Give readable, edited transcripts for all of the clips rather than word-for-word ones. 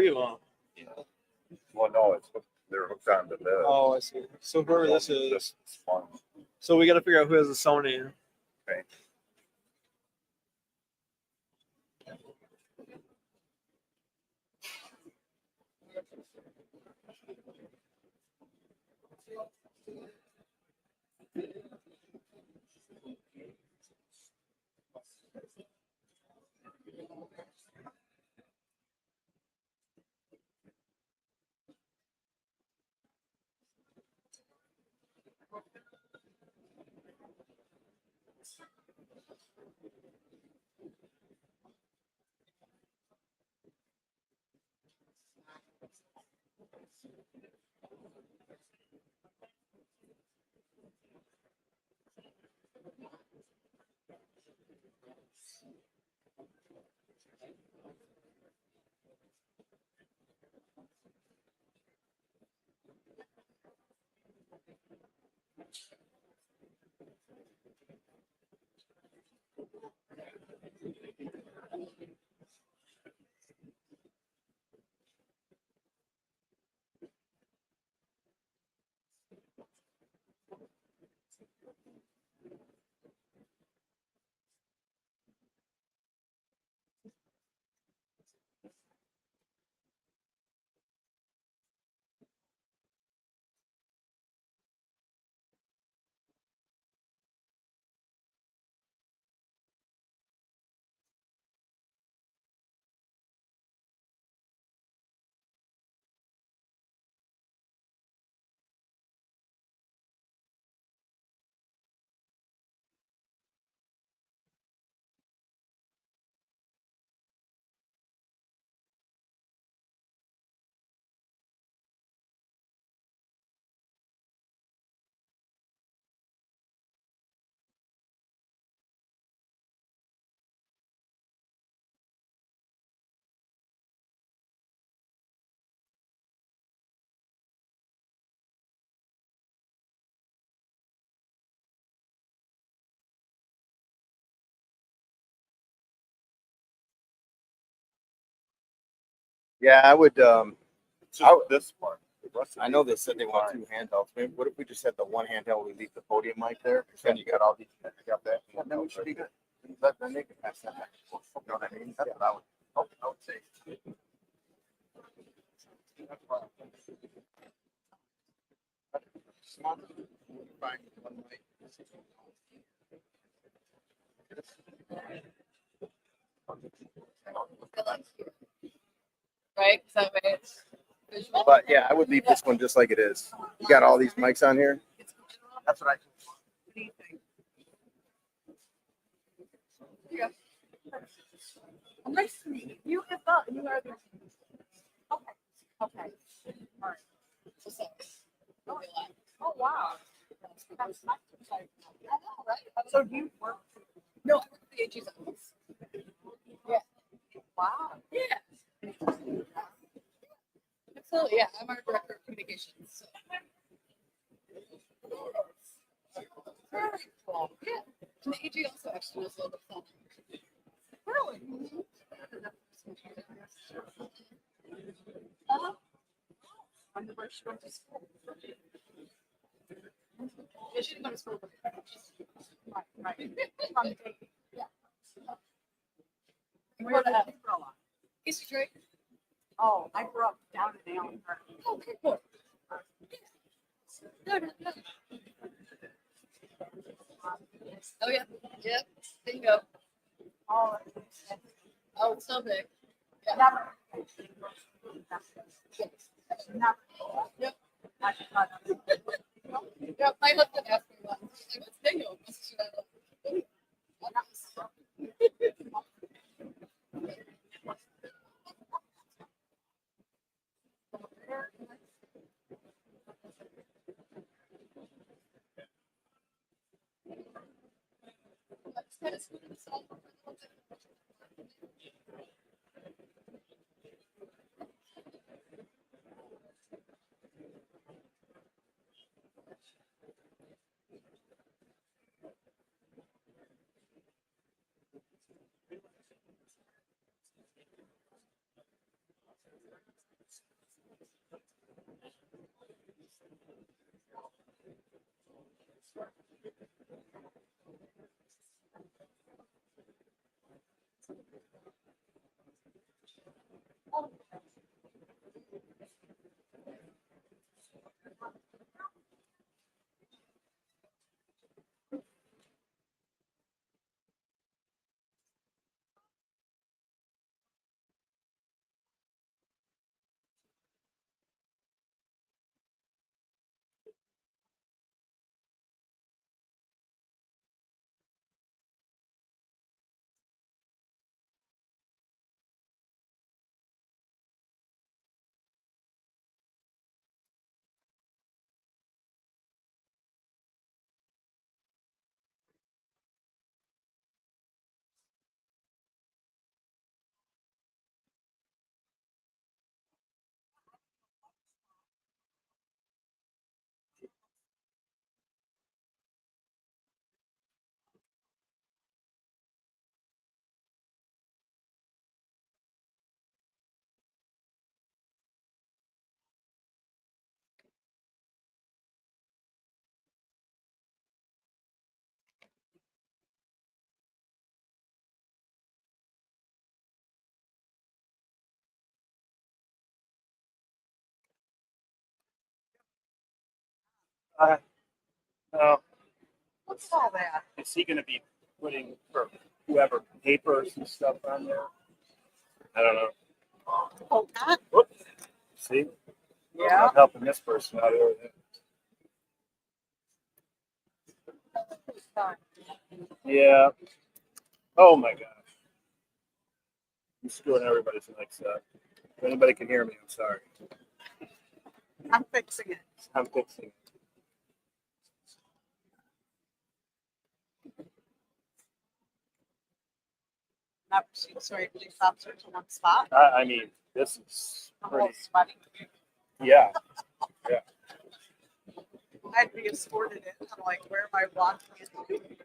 3 of them. Yeah. Well, no, they're hooked onto this. Oh, I see. So whoever this is. This one. So we got to figure out who has the Sony. Okay. Yeah, I would. It's just this one. The rest of I know these they said they are want fine. 2 handhelds. Maybe, what if we just had the one handheld? We leave the podium mic there. Then you got all these. You got that. Yeah, that should be good. Then they can pass that back. You know what I mean? That's what I would say. Fine, one mic. Right? So that way it's visual. But yeah, I would leave this one just like it is. You got all these mics on here. That's what I. What do you think? Here you go. Oh, nice to meet you. You have thought you are the. Okay. Okay. All right. So sorry. Oh wow. That's nice. I know, right? So do you work? No, I work for the AG's office. Yeah. Wow. Yeah. Absolutely. Yeah, I'm our director of communications. So. Very cool. Yeah. And the AG also actually was a little bit fun. Really? I'm the first one to school. Yeah, she didn't go to school. Right. Yeah. Where did you grow up? East Detroit. Oh, I grew up down in Allen Park. Oh, okay, cool. No. Oh yeah. Yep. Bingo. Oh, it's so big. Yeah. Never. Yep. Yep. My husband asked me once. He's like, "What's bingo?" No, What's all that? is he going to be putting for whoever papers and stuff on there? I don't know. Oh, that? Whoops. See, Yeah. I'm helping this person out over there. Yeah. Oh my gosh. I'm screwing everybody's next up. If anybody can hear me, I'm sorry. I'm fixing it. I'm fixing it. Never seen so many police officers in one spot. I mean, this is I'm all pretty. sweaty. Yeah. I'd be escorted in. I'm like, where am I walking into?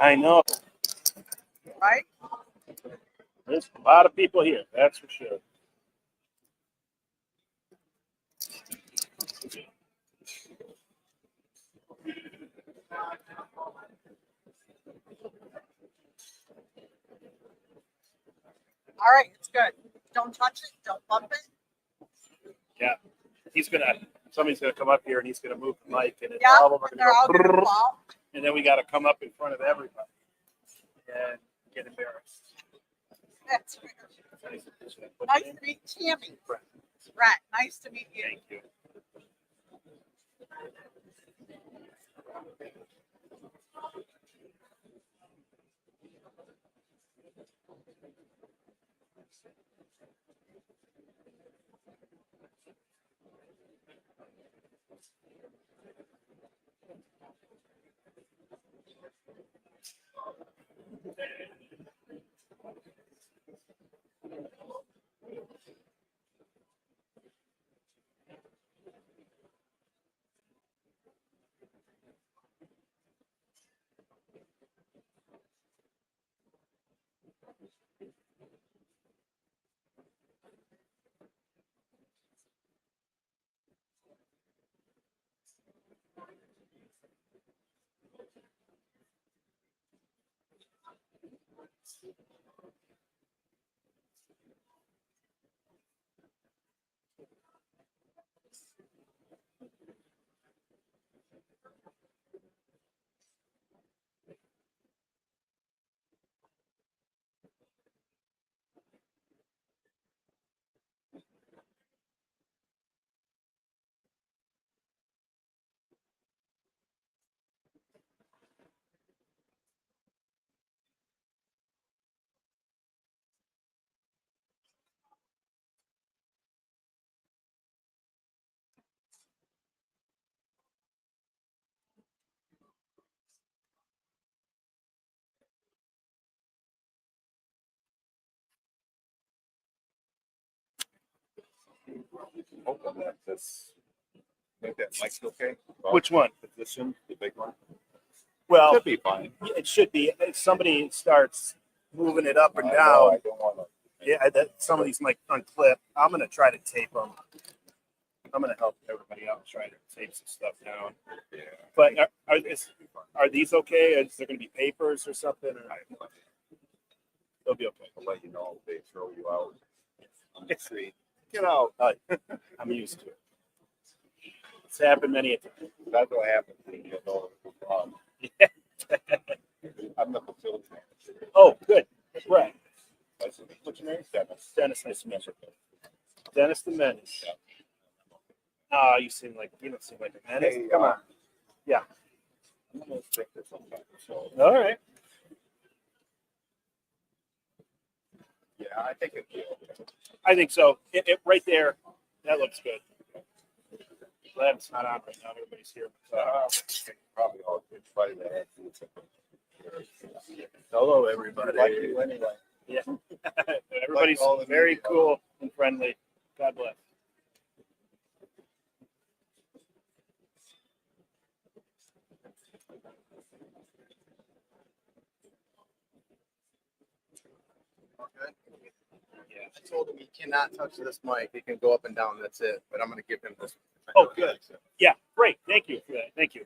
I know. Right? There's a lot of people here, that's for sure. All right, it's good. Don't touch it. Don't bump it. Yeah. Somebody's gonna come up here and he's gonna move the mic and Yeah, all of them and they're all are gonna gonna go, fall. and then we gotta come up in front of everybody and get embarrassed. That's weird. Nice to meet Tammy. Right. Nice to meet you. Thank you. Hoping that this, make that mic's okay. Which one? Position, the big one. Well, Should be fine. it should be. If somebody starts moving it up and I know, down, I don't want to. yeah, some of these might unclip. I'm gonna try to tape them. I'm gonna help everybody out and try to take some stuff down. Yeah. But are these okay? Is there gonna be papers or something? Or they'll be okay. I'll let you know if they throw you out. It's sweet. Get out. I'm used to it. It's happened many a time. That's what happens. You know, Yeah. I'm the facility manager. Oh, good. Right. What's your name? Dennis. Dennis, nice to meet you. Dennis the Menace. Ah, you don't seem like a menace. Hey, Come on. Yeah. I'm gonna stick this sometime. So All right. yeah, I think it's I think so. It right there. That looks good. Glad it's not on right now. Everybody's here. probably all good. Friday night. Hello, everybody. Like you anyway. Yeah. Everybody's all the very media. cool and friendly. God bless. Okay. Yeah. I told him he cannot touch this mic. He can go up and down. That's it. But I'm gonna give him this. Oh, good. Yeah, great. Thank you for that. Thank you.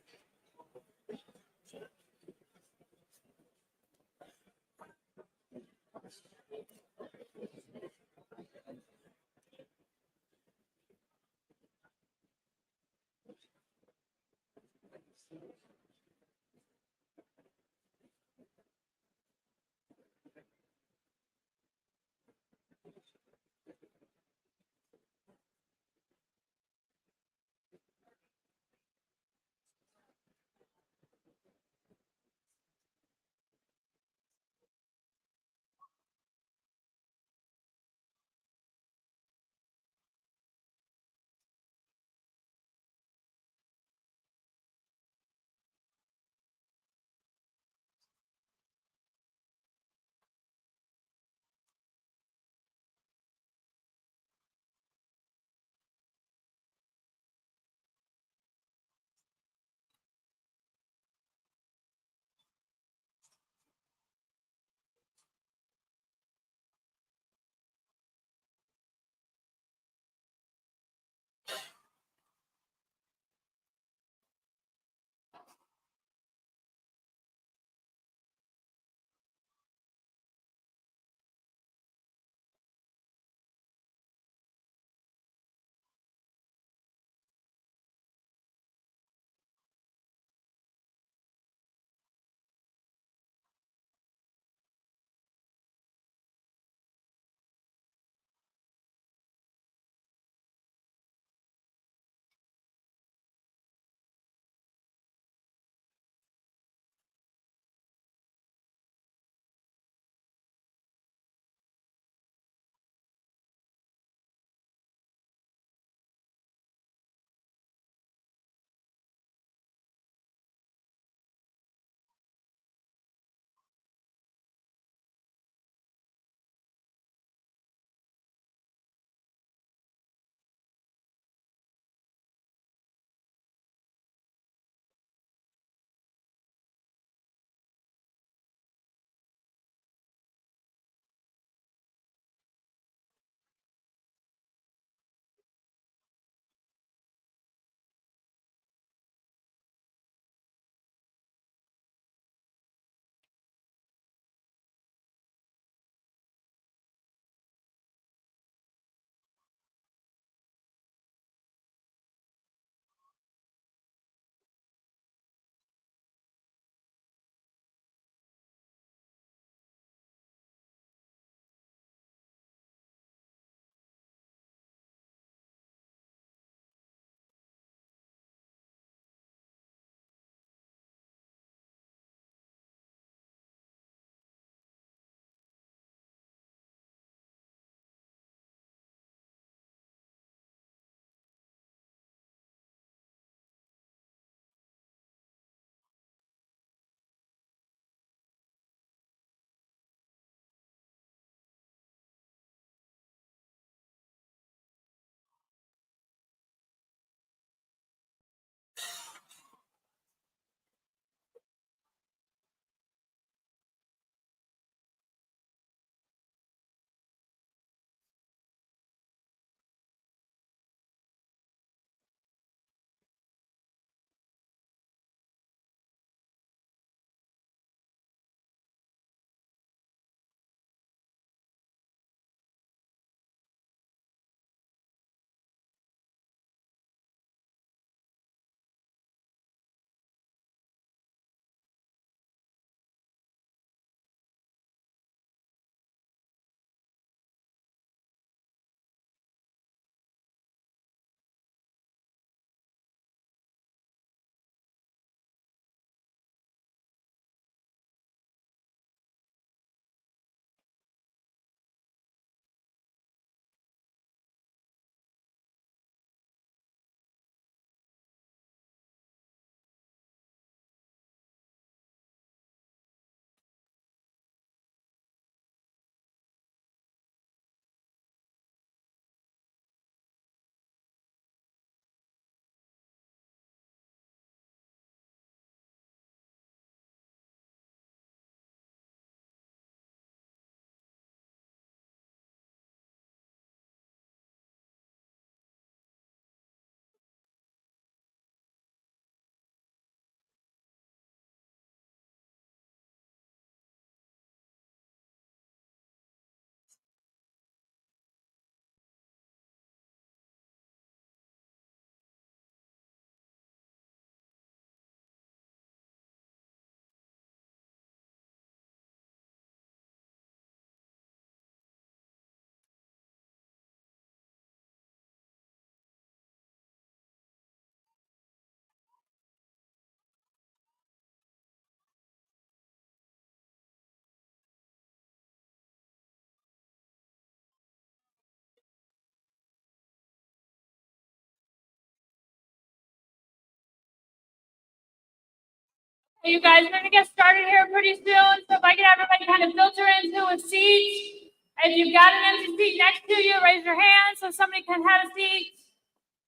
You guys, we're gonna get started here pretty soon, so if I can have everybody kind of filter into a seat. If you've got an empty seat next to you, raise your hand so somebody can have a seat.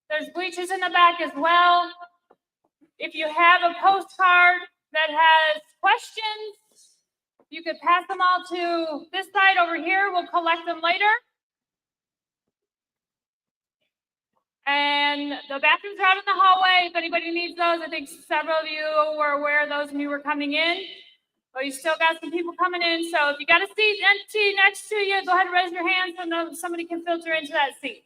There's bleachers in the back as well. If you have a postcard that has questions, you could pass them all to this side over here. We'll collect them later. And the bathrooms are out in the hallway. If anybody needs those, I think several of you were aware of those when you were coming in. But you still got some people coming in. So if you got a seat empty next to you, go ahead and raise your hand so somebody can filter into that seat.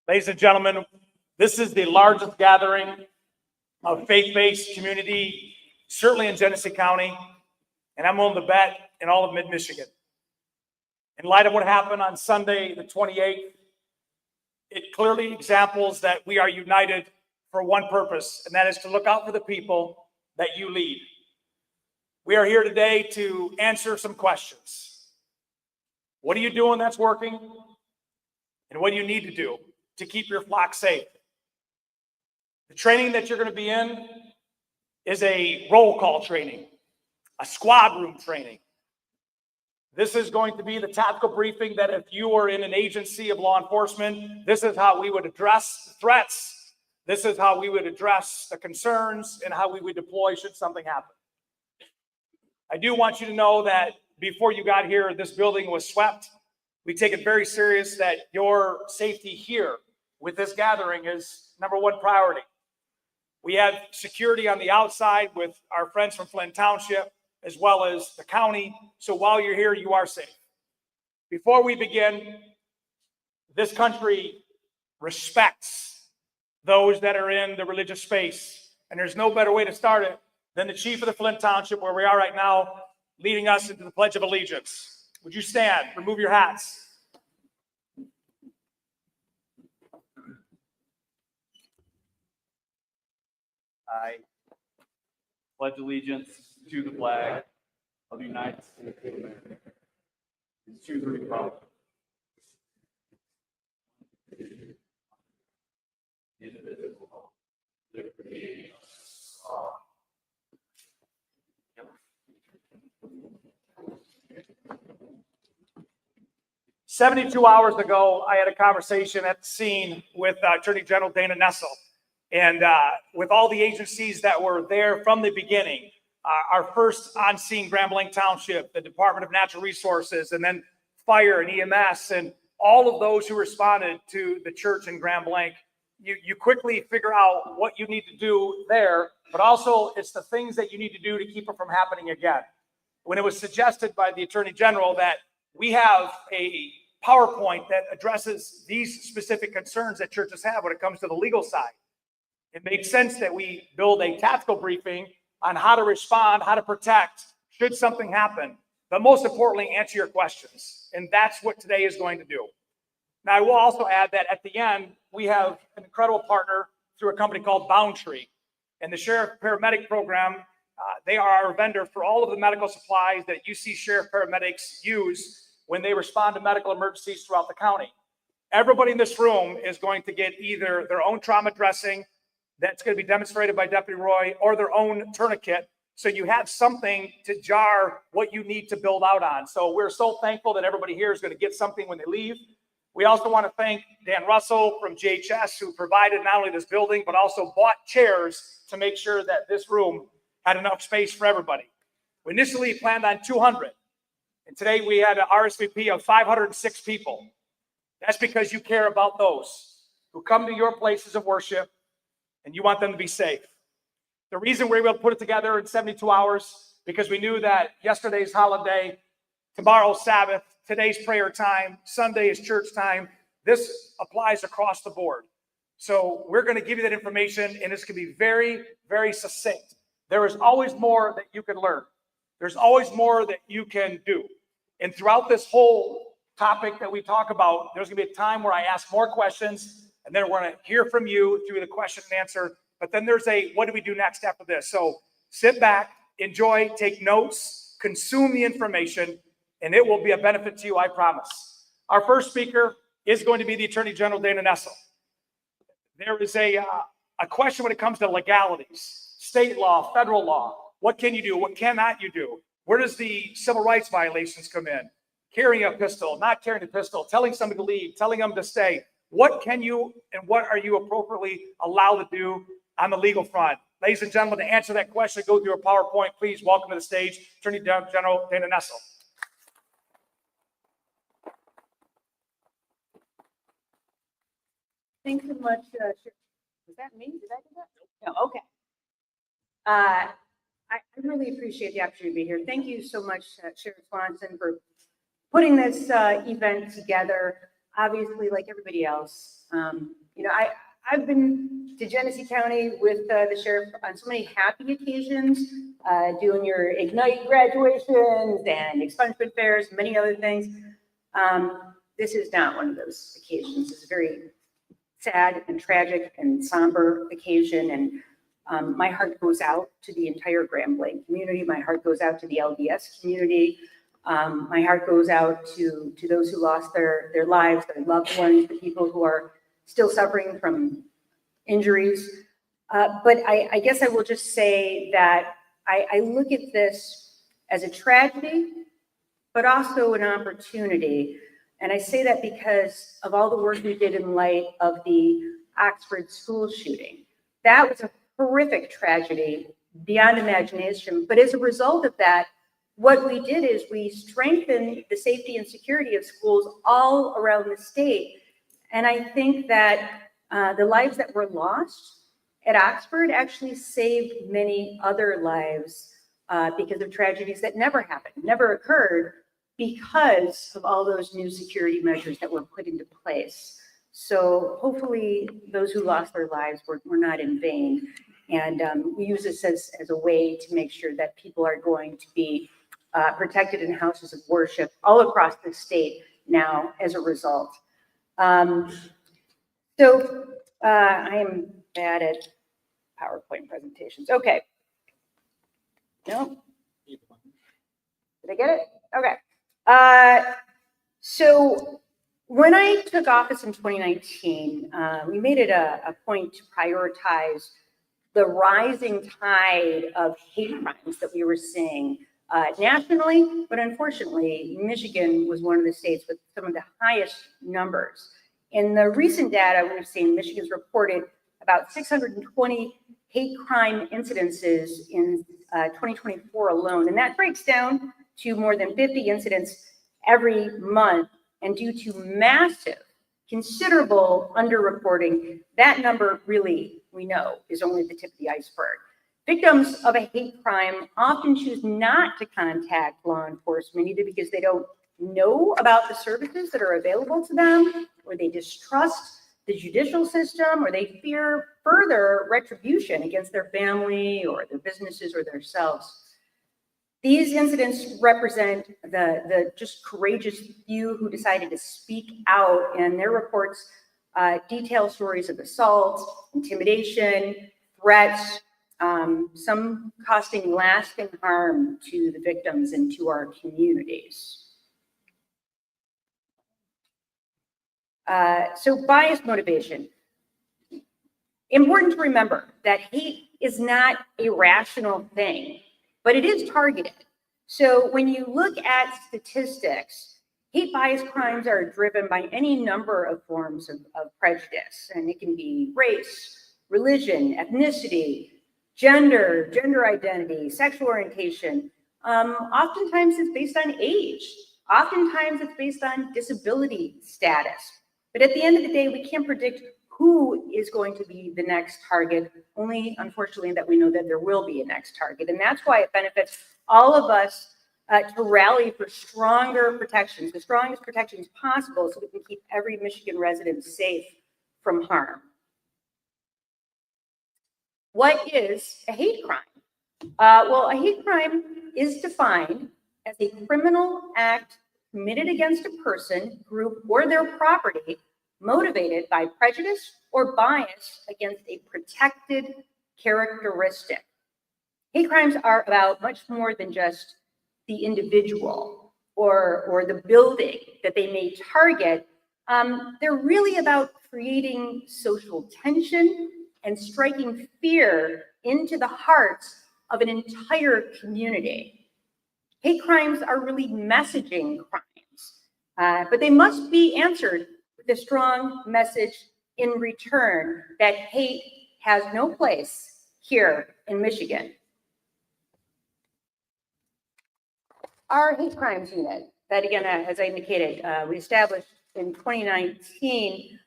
Ladies and gentlemen, this is the largest gathering of faith-based community, certainly in Genesee County, and I'm willing to bet in all of mid-Michigan. In light of what happened on Sunday, the 28th, it clearly examples that we are united for one purpose, and that is to look out for the people that you lead. We are here today to answer some questions. What are you doing that's working? And what do you need to do to keep your flock safe. The training that you're going to be in is a roll call training, a squad room training. This is going to be the tactical briefing that if you are in an agency of law enforcement, this is how we would address the threats. This is how we would address the concerns and how we would deploy should something happen. I do want you to know that before you got here, this building was swept. We take it very serious that your safety here with this gathering is #1 priority. We have security on the outside with our friends from Flint Township, as well as the county. So while you're here, you are safe. Before we begin, this country respects those that are in the religious space. And there's no better way to start it than the chief of the Flint Township, where we are right now, leading us into the Pledge of Allegiance. Would you stand? Remove your hats. I pledge allegiance to the flag of the United States of America and to the republic. 72 hours ago, I had a conversation at the scene with Attorney General Dana Nessel. And with all the agencies that were there from the beginning, our first on-scene Grand Blanc Township, the Department of Natural Resources, and then fire and EMS, and all of those who responded to the church in Grand Blanc, you quickly figure out what you need to do there, but also it's the things that you need to do to keep it from happening again. When it was suggested by the Attorney General that we have a PowerPoint that addresses these specific concerns that churches have when it comes to the legal side, it makes sense that we build a tactical briefing on how to respond, how to protect, should something happen, but most importantly, answer your questions. And that's what today is going to do. Now, I will also add that at the end, we have an incredible partner through a company called Boundtree. And the Sheriff Paramedic Program, they are our vendor for all of the medical supplies that you see Sheriff Paramedics use when they respond to medical emergencies throughout the county. Everybody in this room is going to get either their own trauma dressing that's going to be demonstrated by Deputy Roy, or their own tourniquet. So you have something to jar what you need to build out on. So we're so thankful that everybody here is going to get something when they leave. We also want to thank Dan Russell from JHS, who provided not only this building, but also bought chairs to make sure that this room had enough space for everybody. We initially planned on 200. And today we had an RSVP of 506 people. That's because you care about those who come to your places of worship and you want them to be safe. The reason we were able to put it together in 72 hours, because we knew that yesterday's holiday, tomorrow's Sabbath, today's prayer time, Sunday is church time. This applies across the board. So we're going to give you that information, and it's going to be very, very succinct. There is always more that you can learn. There's always more that you can do. And throughout this whole topic that we talk about, there's going to be a time where I ask more questions, and then we're going to hear from you through the question and answer. But then there's a, what do we do next after this? So sit back, enjoy, take notes, consume the information, and it will be a benefit to you, I promise. Our first speaker is going to be the Attorney General, Dana Nessel. There is a question when it comes to legalities, state law, federal law. What can you do? What cannot you do? Where does the civil rights violations come in? Carrying a pistol, not carrying a pistol, telling somebody to leave, telling them to stay. What can you and what are you appropriately allowed to do on the legal front? Ladies and gentlemen, to answer that question, go through a PowerPoint. Please welcome to the stage Attorney General Dana Nessel. Thanks so much. Was that me? Did I do that? No, okay. I really appreciate the opportunity to be here. Thank you so much, Sheriff Swanson, for putting this event together. Obviously, like everybody else, I've been to Genesee County with the sheriff on so many happy occasions, doing your Ignite graduations and expungement fairs, and many other things. This is not one of those occasions. It's a very sad and tragic and somber occasion, and my heart goes out to the entire Grand Blanc community. My heart goes out to the LDS community. My heart goes out to those who lost their lives, their loved ones, the people who are still suffering from injuries. But I guess I will just say that I look at this as a tragedy, but also an opportunity. And I say that because of all the work we did in light of the Oxford school shooting. That was a horrific tragedy beyond imagination. But as a result of that, what we did is we strengthened the safety and security of schools all around the state. And I think that the lives that were lost at Oxford actually saved many other lives because of tragedies that never happened, never occurred, because of all those new security measures that were put into place. So hopefully those who lost their lives were not in vain. And we use this as a way to make sure that people are going to be protected in houses of worship all across the state now as a result. I am bad at PowerPoint presentations. Okay. No? Did I get it? Okay. So when I took office in 2019, we made it a point to prioritize the rising tide of hate crimes that we were seeing nationally, but unfortunately, Michigan was one of the states with some of the highest numbers. In the recent data we've seen, Michigan's reported about 620 hate crime incidences in 2024 alone, and that breaks down to more than 50 incidents every month. And due to massive, considerable underreporting, that number really, we know, is only the tip of the iceberg. Victims of a hate crime often choose not to contact law enforcement, either because they don't know about the services that are available to them, or they distrust the judicial system, or they fear further retribution against their family or their businesses or themselves. These incidents represent the just courageous few who decided to speak out, and their reports detail stories of assault, intimidation, threats, some costing lasting harm to the victims and to our communities. So bias motivation. Important to remember that hate is not a rational thing, but it is targeted. So when you look at statistics, hate bias crimes are driven by any number of forms of prejudice, and it can be race, religion, ethnicity, gender identity, sexual orientation. Oftentimes it's based on age. Oftentimes it's based on disability status. But at the end of the day, we can't predict who is going to be the next target, only unfortunately that we know that there will be a next target. And that's why it benefits all of us to rally for stronger protections, the strongest protections possible, so we can keep every Michigan resident safe from harm. What is a hate crime? Well, a hate crime is defined as a criminal act committed against a person, group, or their property, motivated by prejudice or bias against a protected characteristic. Hate crimes are about much more than just the individual or the building that they may target. They're really about creating social tension and striking fear into the hearts of an entire community. Hate crimes are really messaging crimes, but they must be answered with a strong message in return that hate has no place here in Michigan. Our hate crimes unit, that again, as I indicated, we established in 2019,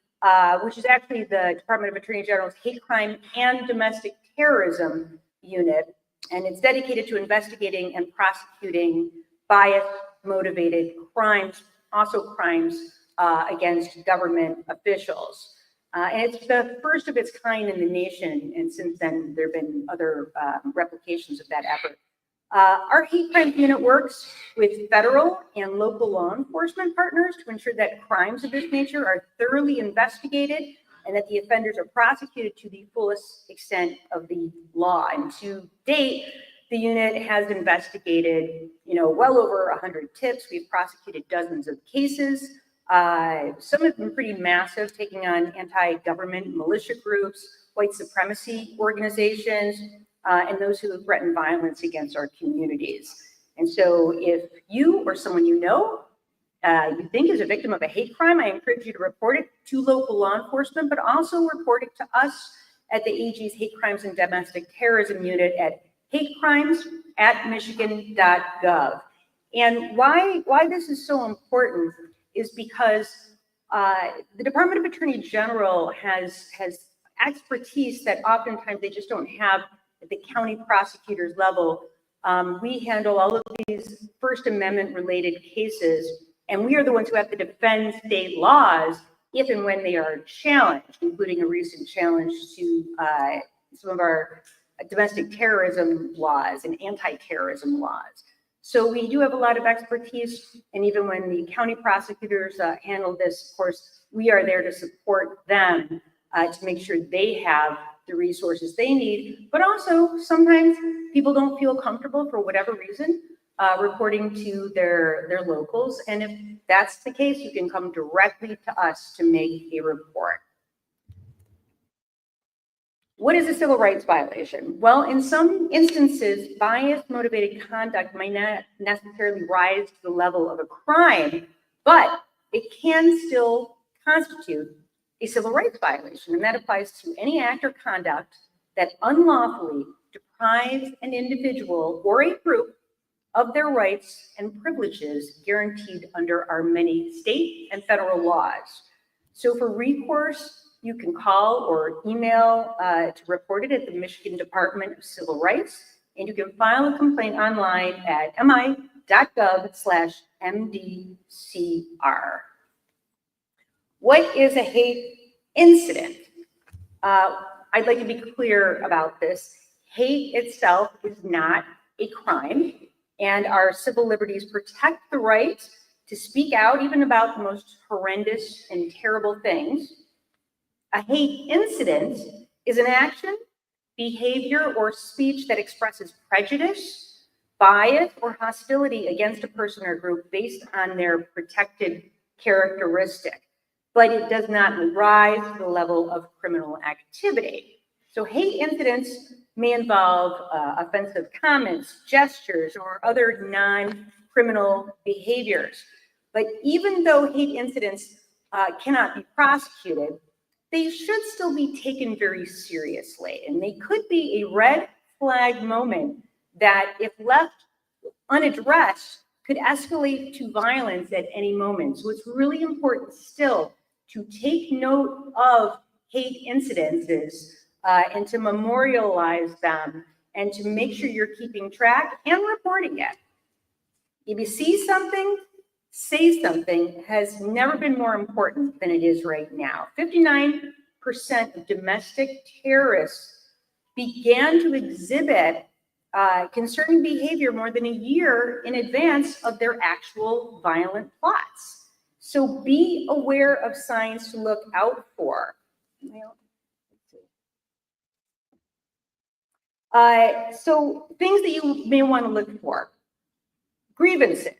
which is actually the Department of Attorney General's Hate Crime and Domestic Terrorism Unit, and it's dedicated to investigating and prosecuting bias-motivated crimes, also crimes against government officials. And it's the first of its kind in the nation, and since then there have been other replications of that effort. Our hate crimes unit works with federal and local law enforcement partners to ensure that crimes of this nature are thoroughly investigated and that the offenders are prosecuted to the fullest extent of the law. And to date, the unit has investigated, well over 100 tips. We've prosecuted dozens of cases. Some have been pretty massive, taking on anti-government militia groups, white supremacy organizations, and those who have threatened violence against our communities. And so if you or someone you know you think is a victim of a hate crime, I encourage you to report it to local law enforcement, but also report it to us at the AG's Hate Crimes and Domestic Terrorism Unit at hatecrimes@michigan.gov. And why this is so important is because the Department of Attorney General has expertise that oftentimes they just don't have at the county prosecutor's level. We handle all of these First Amendment related cases, and we are the ones who have to defend state laws if and when they are challenged, including a recent challenge to some of our domestic terrorism laws and anti-terrorism laws. So we do have a lot of expertise, and even when the county prosecutors handle this, of course, we are there to support them to make sure they have the resources they need. But also, sometimes people don't feel comfortable for whatever reason reporting to their locals. And if that's the case, you can come directly to us to make a report. What is a civil rights violation? Well, in some instances, bias-motivated conduct might not necessarily rise to the level of a crime, but it can still constitute a civil rights violation, and that applies to any act or conduct that unlawfully deprives an individual or a group of their rights and privileges guaranteed under our many state and federal laws. So for recourse, you can call or email to report it at the Michigan Department of Civil Rights, and you can file a complaint online at mi.gov/MDCR. What is a hate incident? I'd like to be clear about this. Hate itself is not a crime, and our civil liberties protect the right to speak out even about the most horrendous and terrible things. A hate incident is an action, behavior, or speech that expresses prejudice, bias, or hostility against a person or group based on their protected characteristic, but it does not rise to the level of criminal activity. So hate incidents may involve offensive comments, gestures, or other non-criminal behaviors. But even though hate incidents cannot be prosecuted, they should still be taken very seriously. And they could be a red flag moment that, if left unaddressed, could escalate to violence at any moment. So it's really important still to take note of hate incidences and to memorialize them and to make sure you're keeping track and reporting it. If you see something, say something has never been more important than it is right now. 59% of domestic terrorists began to exhibit concerning behavior more than a year in advance of their actual violent plots. So be aware of signs to look out for. So things that you may want to look for. Grievances.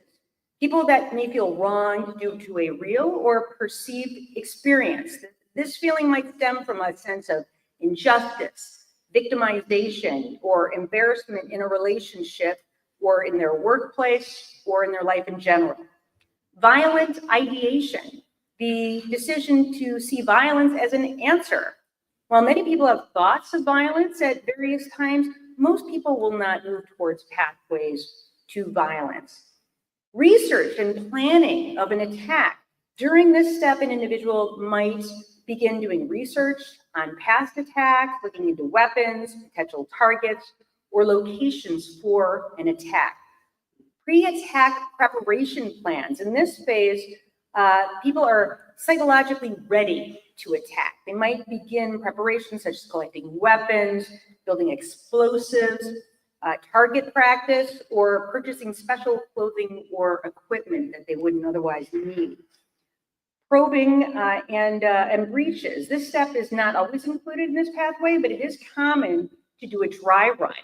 People that may feel wronged due to a real or perceived experience. This feeling might stem from a sense of injustice, victimization, or embarrassment in a relationship or in their workplace or in their life in general. Violent ideation, the decision to see violence as an answer. While many people have thoughts of violence at various times, most people will not move towards pathways to violence. Research and planning of an attack. During this step, an individual might begin doing research on past attacks, looking into weapons, potential targets, or locations for an attack. Pre-attack preparation plans. In this phase, people are psychologically ready to attack. They might begin preparations such as collecting weapons, building explosives, target practice, or purchasing special clothing or equipment that they wouldn't otherwise need. Probing and breaches. This step is not always included in this pathway, but it is common to do a dry run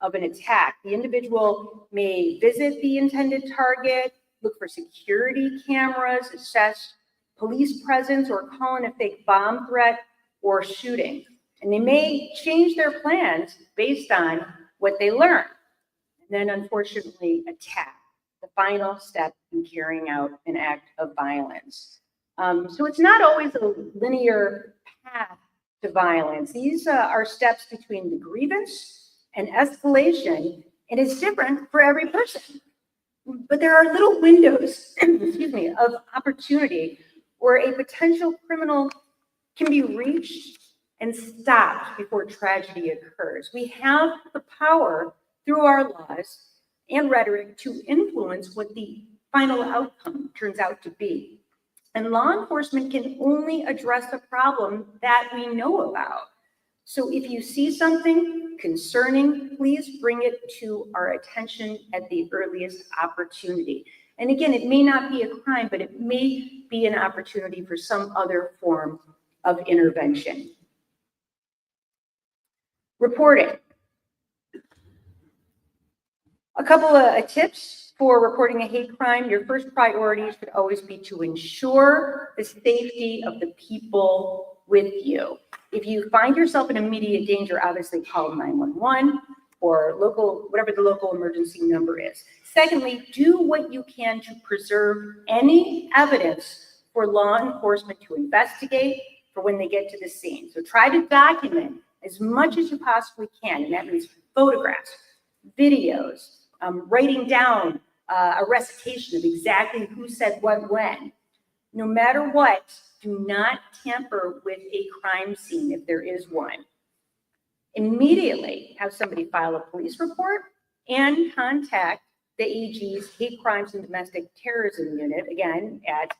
of an attack. The individual may visit the intended target, look for security cameras, assess police presence or call in a fake bomb threat or shooting. And they may change their plans based on what they learn. And then unfortunately attack, the final step in carrying out an act of violence. So it's not always a linear path to violence. These are steps between the grievance and escalation, and it's different for every person. But there are little windows, excuse me, of opportunity where a potential criminal can be reached and stopped before tragedy occurs. We have the power through our laws and rhetoric to influence what the final outcome turns out to be. And law enforcement can only address a problem that we know about. So if you see something concerning, please bring it to our attention at the earliest opportunity. And again, it may not be a crime, but it may be an opportunity for some other form of intervention. Reporting. A couple of tips for reporting a hate crime. Your first priority should always be to ensure the safety of the people with you. If you find yourself in immediate danger, obviously call 911 or local, whatever the local emergency number is. Secondly, do what you can to preserve any evidence for law enforcement to investigate for when they get to the scene. So try to document as much as you possibly can, and that means photographs, videos, writing down a recitation of exactly who said what when. No matter what, do not tamper with a crime scene if there is one. Immediately have somebody file a police report and contact the AG's Hate Crimes and Domestic Terrorism Unit, again, at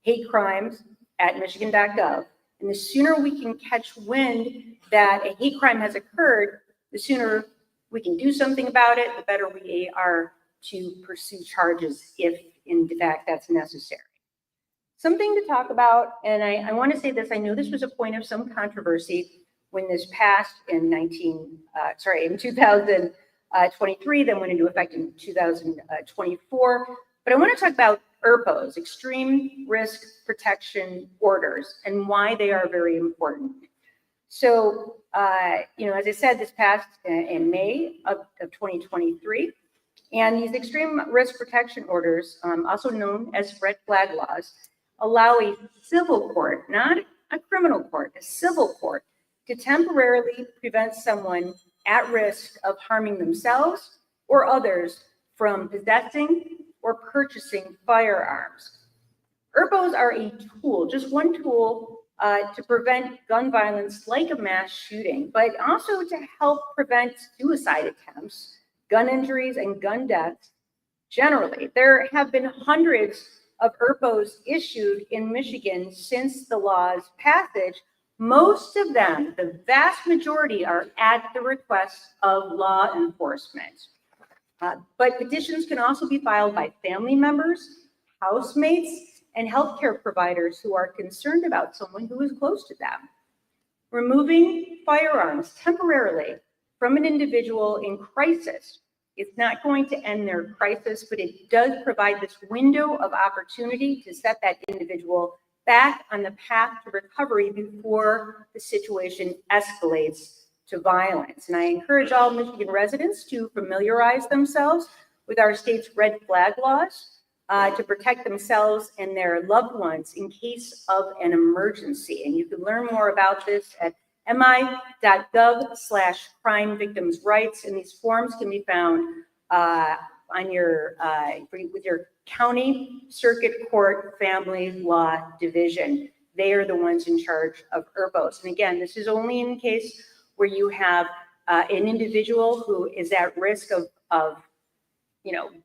hatecrimes@michigan.gov. And the sooner we can catch wind that a hate crime has occurred, the sooner we can do something about it, the better we are to pursue charges if, in fact, that's necessary. Something to talk about, and I want to say this, I know this was a point of some controversy when this passed in 2023, then went into effect in 2024. But I want to talk about ERPOs, Extreme Risk Protection Orders, and why they are very important. So, as I said, this passed in May of 2023, and these extreme risk protection orders, also known as red flag laws, allow a civil court, not a criminal court, a civil court, to temporarily prevent someone at risk of harming themselves or others from possessing or purchasing firearms. ERPOs are a tool, just one tool to prevent gun violence like a mass shooting, but also to help prevent suicide attempts, gun injuries, and gun deaths generally. There have been hundreds of ERPOs issued in Michigan since the law's passage. Most of them, the vast majority, are at the request of law enforcement. But petitions can also be filed by family members, housemates, and healthcare providers who are concerned about someone who is close to them. Removing firearms temporarily from an individual in crisis, it's not going to end their crisis, but it does provide this window of opportunity to set that individual back on the path to recovery before the situation escalates to violence. And I encourage all Michigan residents to familiarize themselves with our state's red flag laws to protect themselves and their loved ones in case of an emergency. And you can learn more about this at mi.gov/crime victims rights. And these forms can be found on your with your county circuit court family law division. They are the ones in charge of ERPOs. And again, this is only in case where you have an individual who is at risk of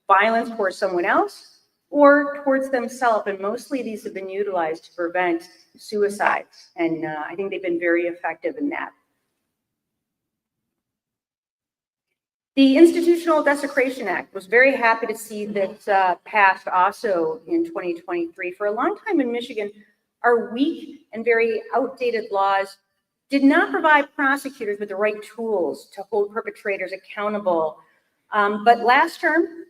violence towards someone else or towards themselves. And mostly these have been utilized to prevent suicides. And I think they've been very effective in that. The Institutional Desecration Act, was very happy to see that passed also in 2023. For a long time in Michigan, our weak and very outdated laws did not provide prosecutors with the right tools to hold perpetrators accountable. But last term,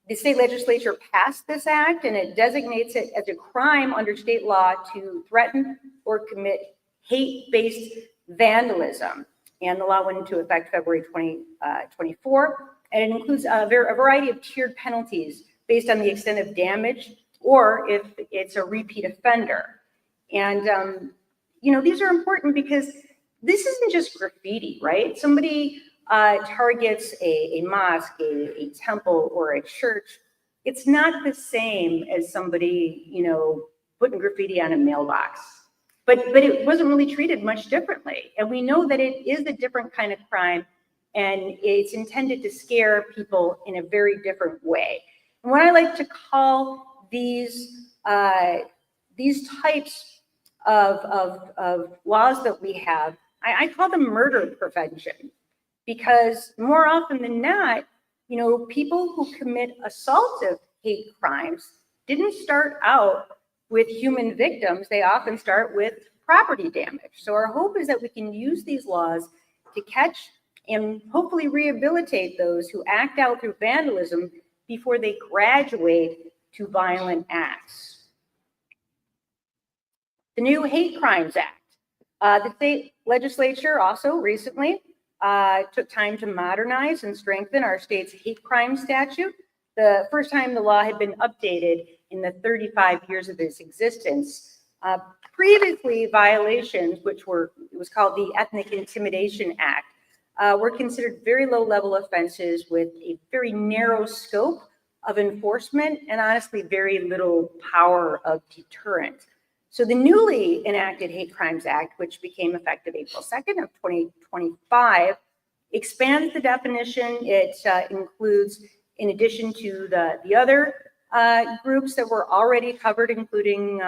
The state legislature passed this act, and it designates it as a crime under state law to threaten or commit hate-based vandalism. And the law went into effect February 2024, and it includes a variety of tiered penalties based on the extent of damage or if it's a repeat offender. And, these are important because this isn't just graffiti, right? Somebody targets a mosque, a temple, or a church. It's not the same as somebody, putting graffiti on a mailbox. But it wasn't really treated much differently. And we know that it is a different kind of crime, and it's intended to scare people in a very different way. And what I like to call these types of laws that we have, I call them murder prevention, because more often than not, people who commit assaultive hate crimes didn't start out with human victims. They often start with property damage. So our hope is that we can use these laws to catch and hopefully rehabilitate those who act out through vandalism before they graduate to violent acts. The new Hate Crimes Act. The state legislature also recently took time to modernize and strengthen our state's hate crime statute. The first time the law had been updated in the 35 years of its existence. Previously, violations, it was called the Ethnic Intimidation Act, were considered very low-level offenses with a very narrow scope of enforcement and honestly very little power of deterrent. So the newly enacted Hate Crimes Act, which became effective April 2nd of 2025, expands the definition. It includes, in addition to the other groups that were already covered, including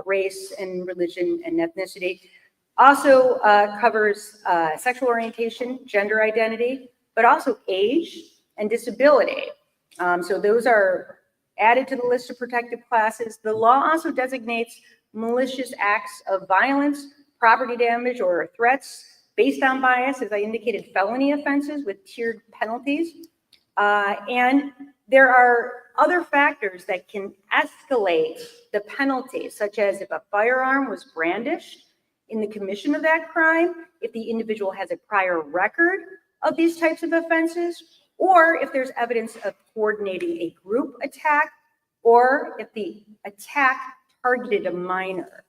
race and religion and ethnicity, also covers sexual orientation, gender identity, but also age and disability. So those are added to the list of protected classes. The law also designates malicious acts of violence, property damage, or threats based on bias, as I indicated, felony offenses with tiered penalties. And there are other factors that can escalate the penalty, such as if a firearm was brandished in the commission of that crime, if the individual has a prior record of these types of offenses, or if there's evidence of coordinating a group attack, or if the attack targeted a minor.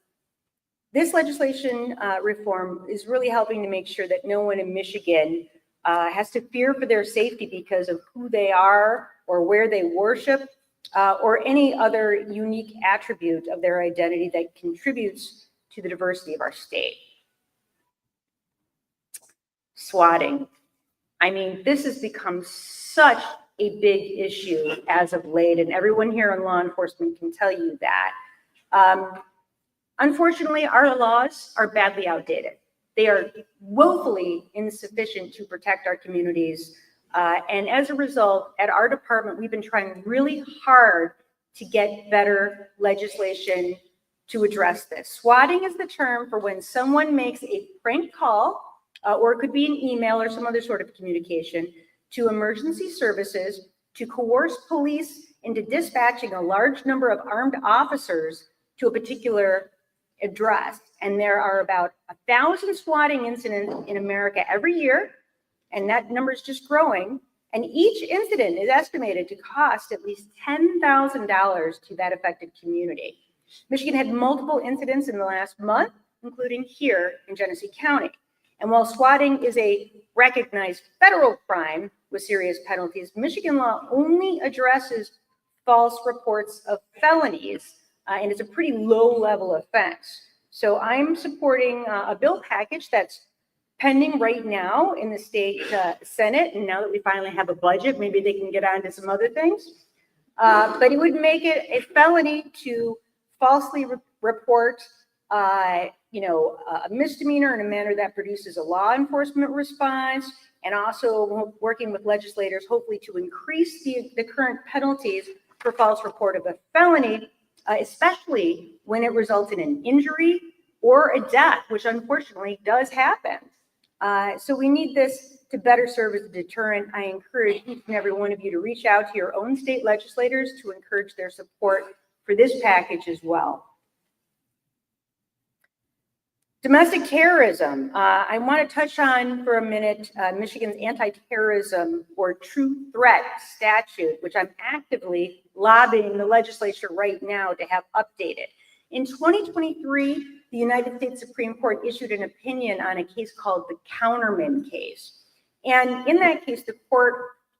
This legislation reform is really helping to make sure that no one in Michigan has to fear for their safety because of who they are or where they worship or any other unique attribute of their identity that contributes to the diversity of our state. Swatting. I mean, this has become such a big issue as of late, and everyone here in law enforcement can tell you that. Unfortunately, our laws are badly outdated. They are woefully insufficient to protect our communities. And as a result, at our department, we've been trying really hard to get better legislation to address this. Swatting is the term for when someone makes a prank call, or it could be an email or some other sort of communication, to emergency services to coerce police into dispatching a large number of armed officers to a particular address. And there are about 1,000 swatting incidents in America every year, and that number is just growing. And each incident is estimated to cost at least $10,000 to that affected community. Michigan had multiple incidents in the last month, including here in Genesee County. And while swatting is a recognized federal crime with serious penalties, Michigan law only addresses false reports of felonies, and it's a pretty low-level offense. So I'm supporting a bill package that's pending right now in the state Senate, and now that we finally have a budget, maybe they can get on to some other things. But it would make it a felony to falsely report a misdemeanor in a manner that produces a law enforcement response, and also working with legislators, hopefully to increase the current penalties for false report of a felony, especially when it results in an injury or a death, which unfortunately does happen. So we need this to better serve as a deterrent. I encourage each and every one of you to reach out to your own state legislators to encourage their support for this package as well. Domestic terrorism. I want to touch on for a minute Michigan's anti-terrorism or true threat statute, which I'm actively lobbying the legislature right now to have updated. In 2023, the United States Supreme Court issued an opinion on a case called the Counterman case. And in that case, the court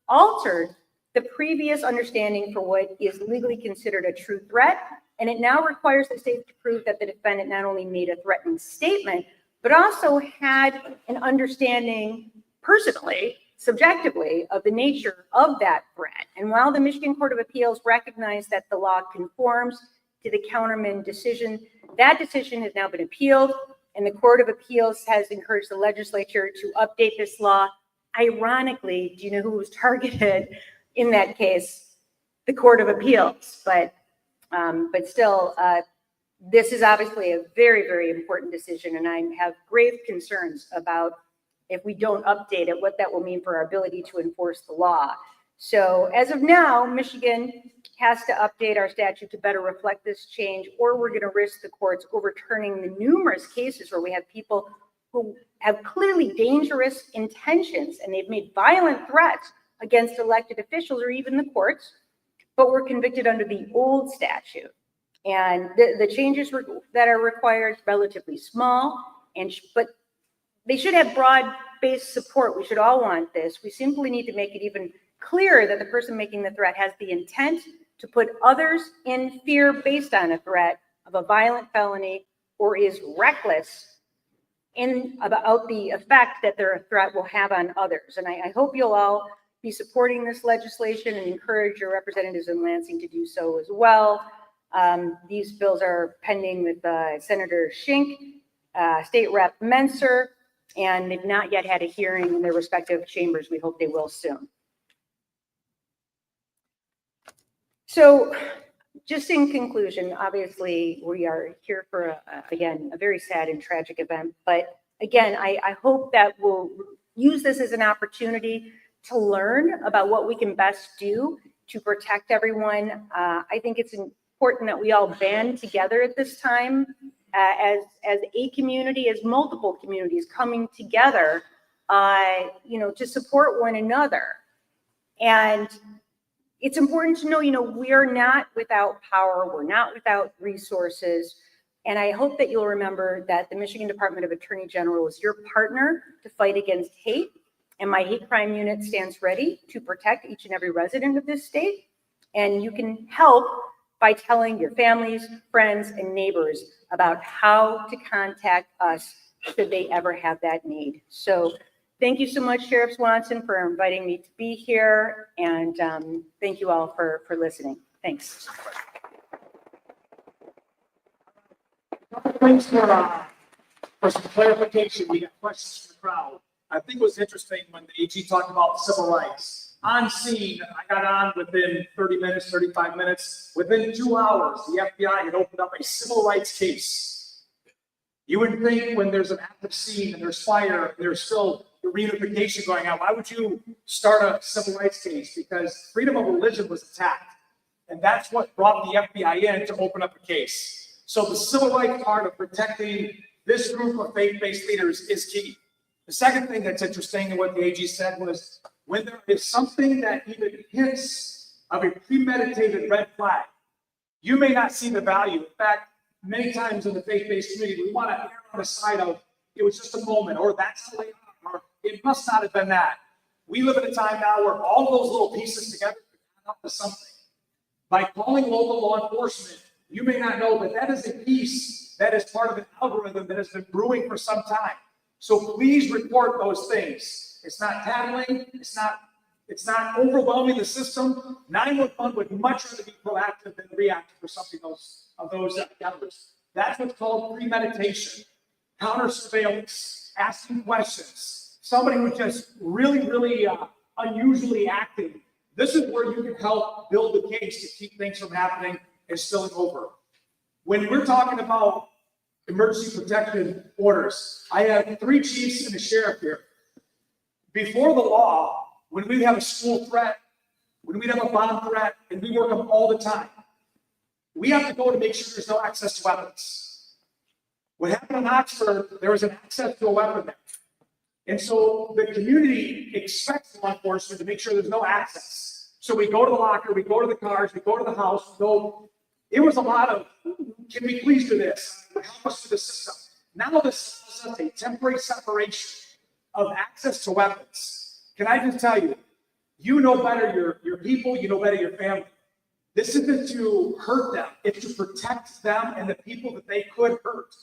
altered the previous understanding for what is legally considered a true threat. And it now requires the state to prove that the defendant not only made a threatening statement, but also had an understanding personally, subjectively, of the nature of that threat. And while the Michigan Court of Appeals recognized that the law conforms to the Counterman decision, that decision has now been appealed, and the Court of Appeals has encouraged the legislature to update this law. Ironically, do you know who was targeted in that case? The Court of Appeals. But still, this is obviously a very, very important decision, and I have grave concerns about if we don't update it, what that will mean for our ability to enforce the law. So as of now, Michigan has to update our statute to better reflect this change, or we're going to risk the courts overturning the numerous cases where we have people who have clearly dangerous intentions and they've made violent threats against elected officials or even the courts, but were convicted under the old statute. And the changes that are required relatively small, but they should have broad-based support. We should all want this. We simply need to make it even clearer that the person making the threat has the intent to put others in fear based on a threat of a violent felony or is reckless about the effect that their threat will have on others. And I hope you'll all be supporting this legislation and encourage your representatives in Lansing to do so as well. These bills are pending with Senator Schink, State Rep Menser, and they've not yet had a hearing in their respective chambers. We hope they will soon. So just in conclusion, obviously we are here for, again, a very sad and tragic event. But again, I hope that we'll use this as an opportunity to learn about what we can best do to protect everyone. I think it's important that we all band together at this time as a community, as multiple communities coming together, to support one another. And it's important to know, we are not without power. We're not without resources. And I hope that you'll remember that the Michigan Department of Attorney General is your partner to fight against hate. And my hate crime unit stands ready to protect each and every resident of this state. And you can help by telling your families, friends, and neighbors about how to contact us should they ever have that need. So thank you so much, Sheriff Swanson, for inviting me to be here. And thank you all for listening. Thanks. Thanks for some clarification. We got questions from the crowd. I think it was interesting when the AG talked about civil rights. On scene, I got on within 30 minutes, 35 minutes. Within 2 hours, the FBI had opened up a civil rights case. You would think when there's an active scene and there's fire, and there's still the reunification going on, why would you start a civil rights case? Because freedom of religion was attacked. And that's what brought the FBI in to open up a case. So the civil rights part of protecting this group of faith-based leaders is key. The second thing that's interesting and what the AG said was when there is something that even hints of a premeditated red flag, you may not see the value. In fact, many times in the faith-based community, we want to err on the side of it was just a moment, or that's how they are, or it must not have been that. We live in a time now where all those little pieces together add up to something. By calling local law enforcement, you may not know, but that is a piece that is part of an algorithm that has been brewing for some time. So please report those things. It's not tattling. It's not overwhelming the system. 911 would much rather be proactive than reactive for something of those numbers. That's what's called premeditation, counter surveillance, asking questions. Somebody who's just really unusually acting. This is where you can help build the case to keep things from happening and spilling over. When we're talking about emergency protection orders. I have 3 chiefs and a sheriff here. Before the law, when we have a school threat, when we have a bomb threat, and we work them all the time, we have to go to make sure there's no access to weapons. What happened in Oxford, there was an access to a weapon there. And so the community expects law enforcement to make sure there's no access. So we go to the locker, we go to the cars, we go to the house, it was a lot of, can we please do this? Help us through the system. Now this is a temporary separation of access to weapons. Can I just tell you, you know better your people, you know better your family. This isn't to hurt them, it's to protect them and the people that they could hurt.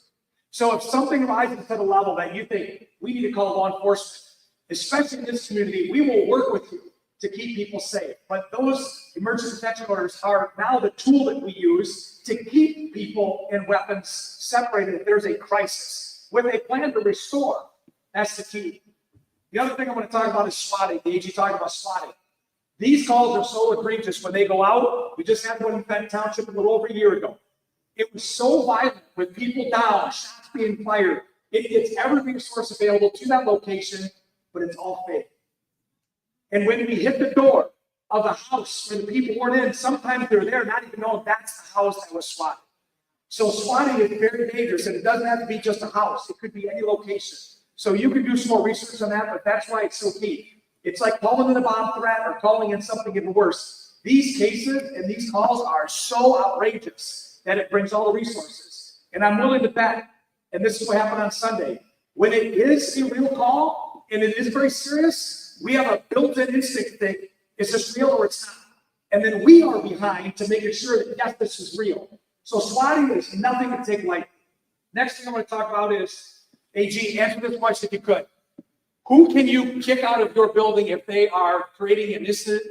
So if something rises to the level that you think we need to call law enforcement, especially in this community, we will work with you to keep people safe. But those emergency protection orders are now the tool that we use to keep people and weapons separated if there's a crisis, with a plan to restore. That's the key. The other thing I want to talk about is swatting. The AG talked about swatting. These calls are so egregious when they go out. We just had one in Fenton Township a little over a year ago. It was so violent with people down, shots being fired. It gets every resource available to that location, but it's all fake. And when we hit the door of the house when the people weren't in, sometimes they're there not even knowing that's the house that was swatted. So swatting is very dangerous, and it doesn't have to be just a house. It could be any location. So you can do some more research on that, but that's why it's so key. It's like calling in a bomb threat or calling in something even worse. These cases and these calls are so outrageous that it brings all the resources. And I'm willing to bet, and this is what happened on Sunday, when it is a real call and it is very serious, we have a built-in instinct thing. Is this real or it's not? And then we are behind to making sure that, yes, this is real. So swatting is nothing to take lightly. Next thing I want to talk about is, AG, answer this question if you could. Who can you kick out of your building if they are creating an incident?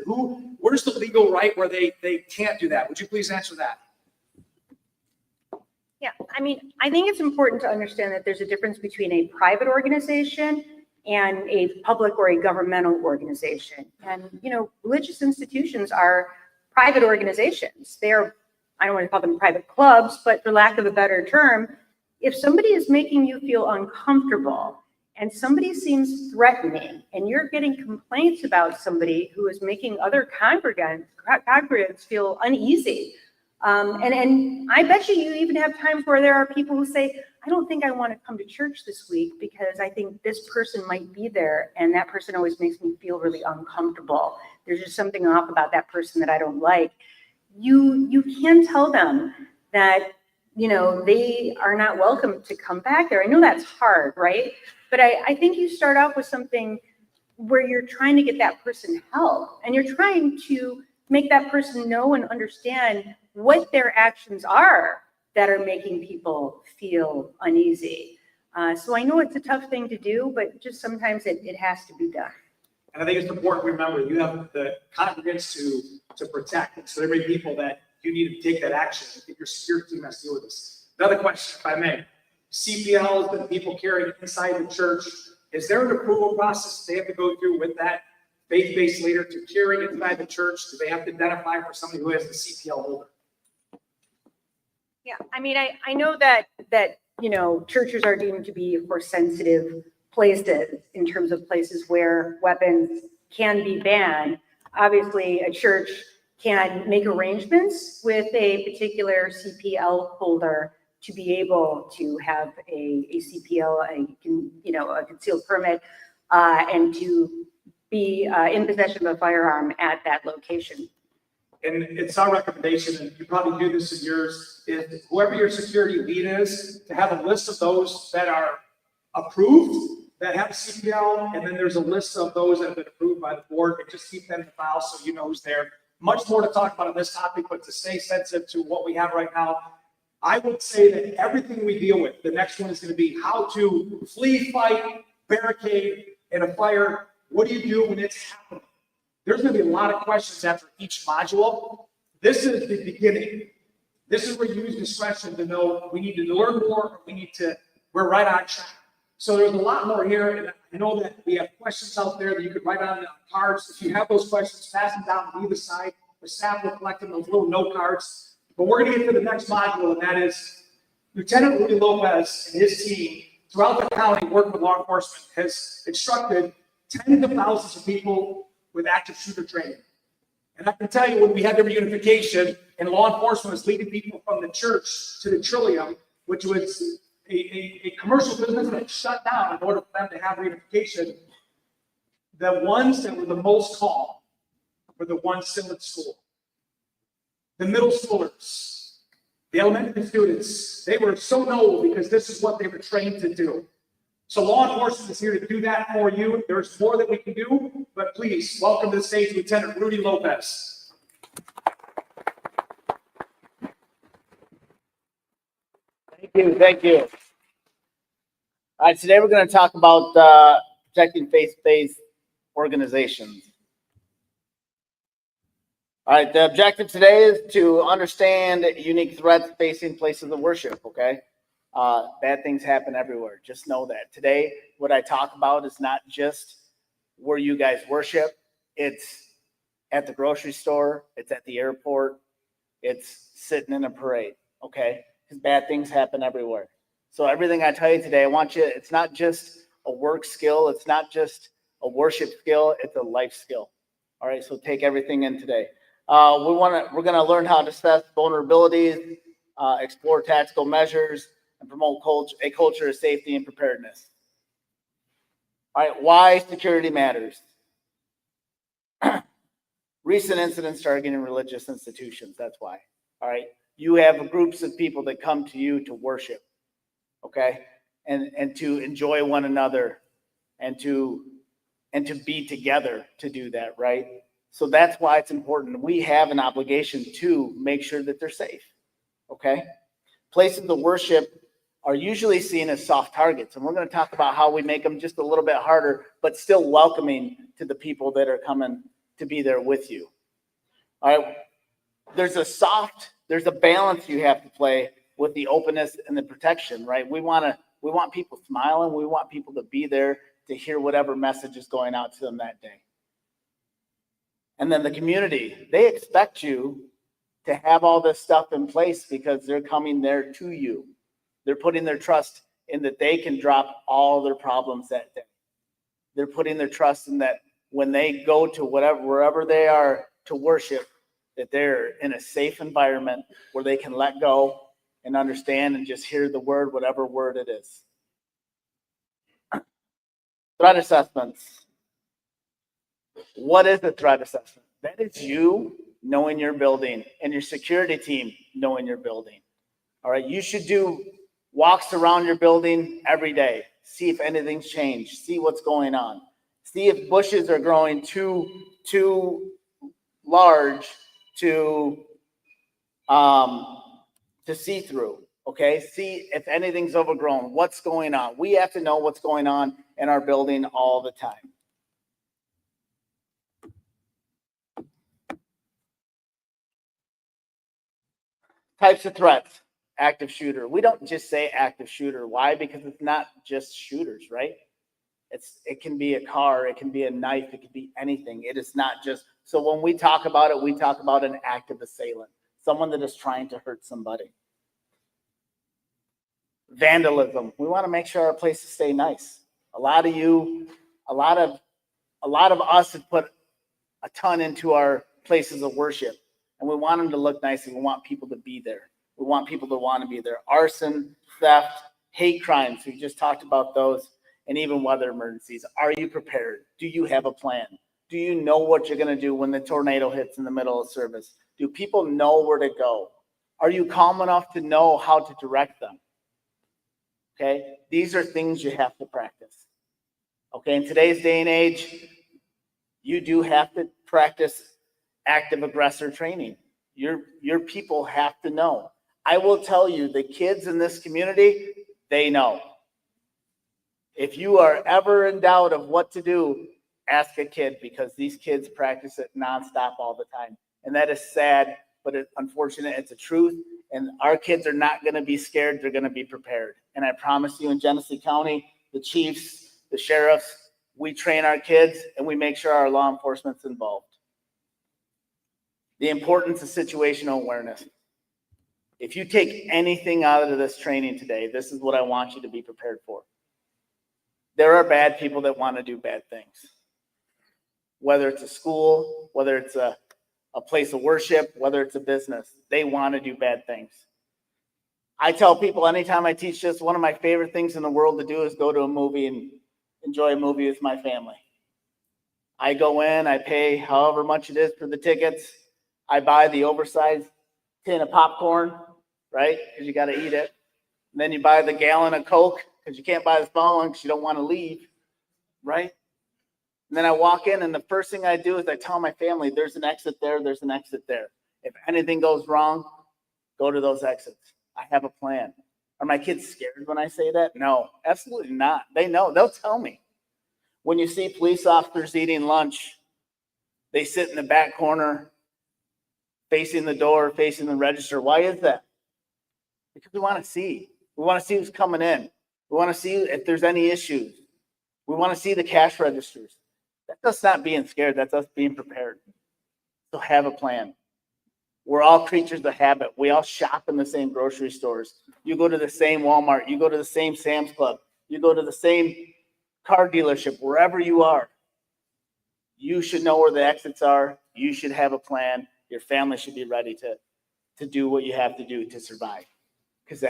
Where's the legal right where they can't do that? Would you please answer that? Yeah, I mean, I think it's important to understand that there's a difference between a private organization and a public or a governmental organization. And, you know, religious institutions are private organizations. They are, I don't want to call them private clubs, but for lack of a better term, if somebody is making you feel uncomfortable and somebody seems threatening and you're getting complaints about somebody who is making other congregants feel uneasy, and I bet you even have times where there are people who say, I don't think I want to come to church this week because I think this person might be there and that person always makes me feel really uncomfortable. There's just something off about that person that I don't like. You can tell them that, you know, they are not welcome to come back there. I know that's hard, right? But I think you start off with something where you're trying to get that person help and you're trying to make that person know and understand what their actions are that are making people feel uneasy. So I know it's a tough thing to do, but just sometimes it has to be done. And I think it's important to remember you have the congregants to protect. And so there may be people that you need to take that action. I think your security team has to deal with this. Another question, if I may. CPLs that people carry inside the church, is there an approval process they have to go through with that faith-based leader to carry inside the church? Do they have to identify for somebody who has the CPL holder? Yeah, I mean, I know that, you know, churches are deemed to be, of course, sensitive places in terms of places where weapons can be banned. Obviously, a church can make arrangements with a particular CPL holder to be able to have a CPL, a concealed permit, and to be in possession of a firearm at that location. And it's our recommendation, and you probably do this in yours, is whoever your security lead is, to have a list of those that are approved, that have CPL, and then there's a list of those that have been approved by the board, and just keep them in the file so you know who's there. Much more to talk about on this topic, but to stay sensitive to what we have right now, I would say that everything we deal with, the next one is going to be how to flee, fight, barricade, in a fire. What do you do when it's happening? There's going to be a lot of questions after each module. This is the beginning. This is where you use discretion to know we need to learn more, or we're right on track. So there's a lot more here, and I know that we have questions out there that you could write on cards. If you have those questions, pass them down to either side. The staff will collect them, those little note cards. But we're going to get to the next module, and that is Lieutenant Rudy Lopez and his team throughout the county, working with law enforcement, has instructed tens of thousands of people with active shooter training. And I can tell you, when we had the reunification and law enforcement was leading people from the church to the Trillium, which was a commercial business that shut down in order for them to have reunification, the ones that were the most calm were the ones still at school. The middle schoolers, the elementary students, they were so noble because this is what they were trained to do. So law enforcement is here to do that for you. There's more that we can do, but please welcome to the stage Lieutenant Rudy Lopez. Thank you. All right, today we're going to talk about protecting faith-based organizations. All right, the objective today is to understand unique threats facing places of worship, okay? Bad things happen everywhere. Just know that. Today, what I talk about is not just where you guys worship. It's at the grocery store. It's at the airport. It's sitting in a parade, okay? Because bad things happen everywhere. So everything I tell you today, I want you, it's not just a work skill. It's not just a worship skill. It's a life skill. All right, so take everything in today. We're going to learn how to assess vulnerabilities, explore tactical measures, and promote a culture of safety and preparedness. All right, why security matters. Recent incidents targeting religious institutions, that's why. All right, you have groups of people that come to you to worship, okay, and to enjoy one another and to be together to do that, right? So that's why it's important. We have an obligation to make sure that they're safe, okay? Places of worship are usually seen as soft targets, and we're going to talk about how we make them just a little bit harder, but still welcoming to the people that are coming to be there with you. All right, there's a balance you have to play with the openness and the protection, right? We want people smiling. We want people to be there to hear whatever message is going out to them that day. And then the community, they expect you to have all this stuff in place because they're coming there to you. They're putting their trust in that they can drop all their problems that day. They're putting their trust in that when they go to wherever they are to worship, that they're in a safe environment where they can let go and understand and just hear the word, whatever word it is. Threat assessments. What is a threat assessment? That is you knowing your building and your security team knowing your building. All right, you should do walks around your building every day. See if anything's changed. See what's going on. See if bushes are growing too large to see through. Okay, see if anything's overgrown. What's going on? We have to know what's going on in our building all the time. Types of threats. Active shooter. We don't just say active shooter. Why? Because it's not just shooters, right? It can be a car, it can be a knife, it can be anything. It is not just, so when we talk about it, we talk about an active assailant, someone that is trying to hurt somebody. Vandalism. We want to make sure our places stay nice. A lot of us have put a ton into our places of worship, and we want them to look nice, and we want people to be there. We want people to want to be there. Arson, theft, hate crimes. We just talked about those. And even weather emergencies. Are you prepared? Do you have a plan? Do you know what you're going to do when the tornado hits in the middle of service? Do people know where to go? Are you calm enough to know how to direct them? Okay, these are things you have to practice. Okay, in today's day and age, you do have to practice active aggressor training. Your people have to know. I will tell you, the kids in this community, they know. If you are ever in doubt of what to do, ask a kid, because these kids practice it nonstop all the time. And that is sad, but unfortunate, it's a truth. And our kids are not going to be scared. They're going to be prepared. And I promise you, in Genesee County, the chiefs, the sheriffs, we train our kids and we make sure our law enforcement's involved. The importance of situational awareness. If you take anything out of this training today, this is what I want you to be prepared for. There are bad people that want to do bad things. Whether it's a school, whether it's a place of worship, whether it's a business, they want to do bad things. I tell people anytime I teach this, one of my favorite things in the world to do is go to a movie and enjoy a movie with my family. I go in, I pay however much it is for the tickets. I buy the oversized tin of popcorn, right? Because you got to eat it. And then you buy the gallon of Coke because you can't buy the small one because you don't want to leave, right? And then I walk in, and the first thing I do is I tell my family, there's an exit there, there's an exit there. If anything goes wrong, go to those exits. I have a plan. Are my kids scared when I say that? No, absolutely not. They know. They'll tell me. When you see police officers eating lunch, they sit in the back corner, facing the door, facing the register. Why is that? Because we want to see. We want to see who's coming in. We want to see if there's any issues. We want to see the cash registers. That's us not being scared. That's us being prepared. So have a plan. We're all creatures of habit. We all shop in the same grocery stores. You go to the same Walmart. You go to the same Sam's Club. You go to the same car dealership, wherever you are. You should know where the exits are. You should have a plan. Your family should be ready to do what you have to do to survive. Because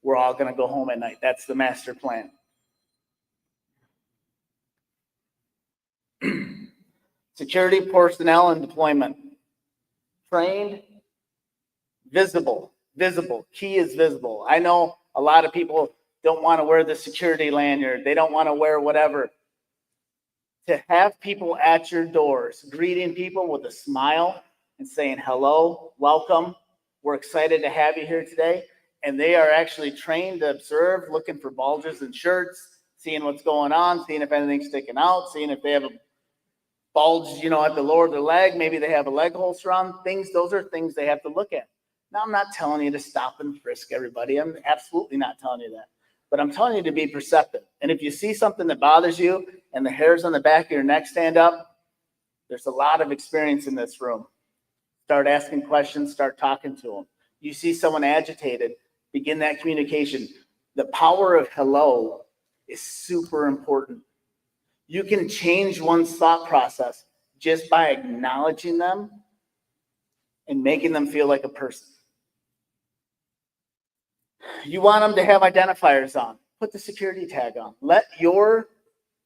we're all going to go home at night. That's the master plan. Security personnel and deployment. Trained, visible. Key is visible. I know a lot of people don't want to wear the security lanyard. They don't want to wear whatever. To have people at your doors, greeting people with a smile and saying, hello, welcome. We're excited to have you here today. And they are actually trained to observe, looking for bulges in shirts, seeing what's going on, seeing if anything's sticking out, seeing if they have a bulge, at the lower of their leg. Maybe they have a leg holster on. Those are things they have to look at. Now, I'm not telling you to stop and frisk everybody. I'm absolutely not telling you that. But I'm telling you to be perceptive. And if you see something that bothers you and the hairs on the back of your neck stand up, there's a lot of experience in this room. Start asking questions, start talking to them. You see someone agitated, begin that communication. The power of hello is super important. You can change one's thought process just by acknowledging them and making them feel like a person. You want them to have identifiers on. Put the security tag on. Let your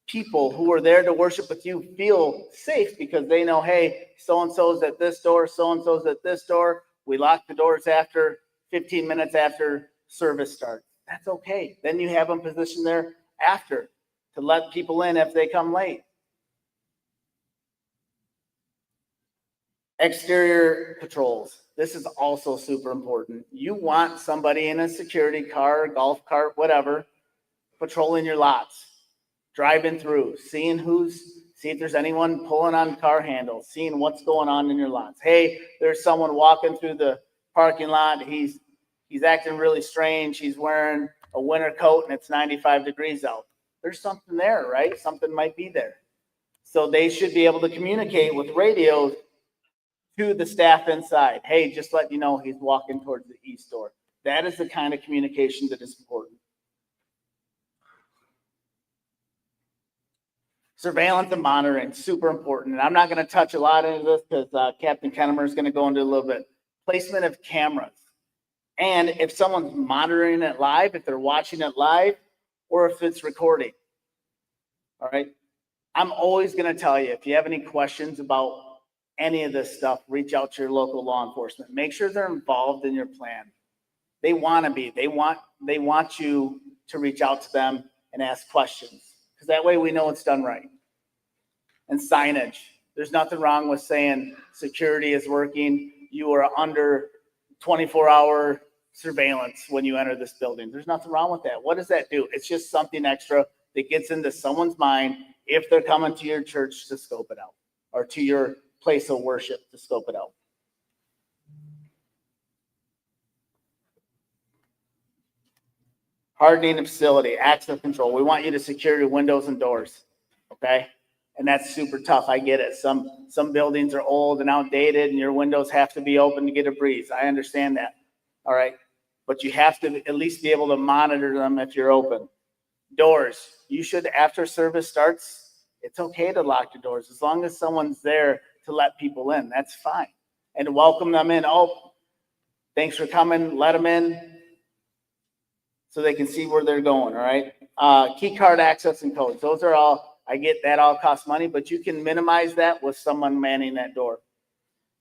people who are there to worship with you feel safe because they know, hey, so-and-so's at this door, so-and-so's at this door. We lock the doors after 15 minutes after service starts. That's okay. Then you have them positioned there after to let people in if they come late. Exterior patrols. This is also super important. You want somebody in a security car, golf cart, whatever, patrolling your lots, driving through, see if there's anyone pulling on car handles, seeing what's going on in your lots. Hey, there's someone walking through the parking lot. He's acting really strange. He's wearing a winter coat and it's 95 degrees out. There's something there, right? Something might be there. So they should be able to communicate with radios to the staff inside. Hey, just let you know he's walking towards the east door. That is the kind of communication that is important. Surveillance and monitoring, super important. And I'm not going to touch a lot into this because Captain Kennemer is going to go into a little bit. Placement of cameras. And if someone's monitoring it live, if they're watching it live, or if it's recording. All right. I'm always going to tell you, if you have any questions about any of this stuff, reach out to your local law enforcement. Make sure they're involved in your plan. They want to be. They want you to reach out to them and ask questions because that way we know it's done right. And signage. There's nothing wrong with saying security is working. You are under 24-hour surveillance when you enter this building. There's nothing wrong with that. What does that do? It's just something extra that gets into someone's mind if they're coming to your church to scope it out or to your place of worship to scope it out. Hardening the facility, access control. We want you to secure your windows and doors, okay? And that's super tough. I get it. Some buildings are old and outdated and your windows have to be open to get a breeze. I understand that. All right. But you have to at least be able to monitor them if you're open. Doors, you should, after service starts, it's okay to lock your doors as long as someone's there to let people in. That's fine. And welcome them in. Oh, thanks for coming. Let them in so they can see where they're going. All right. Key card access and codes. Those are all, I get that all costs money, but you can minimize that with someone manning that door.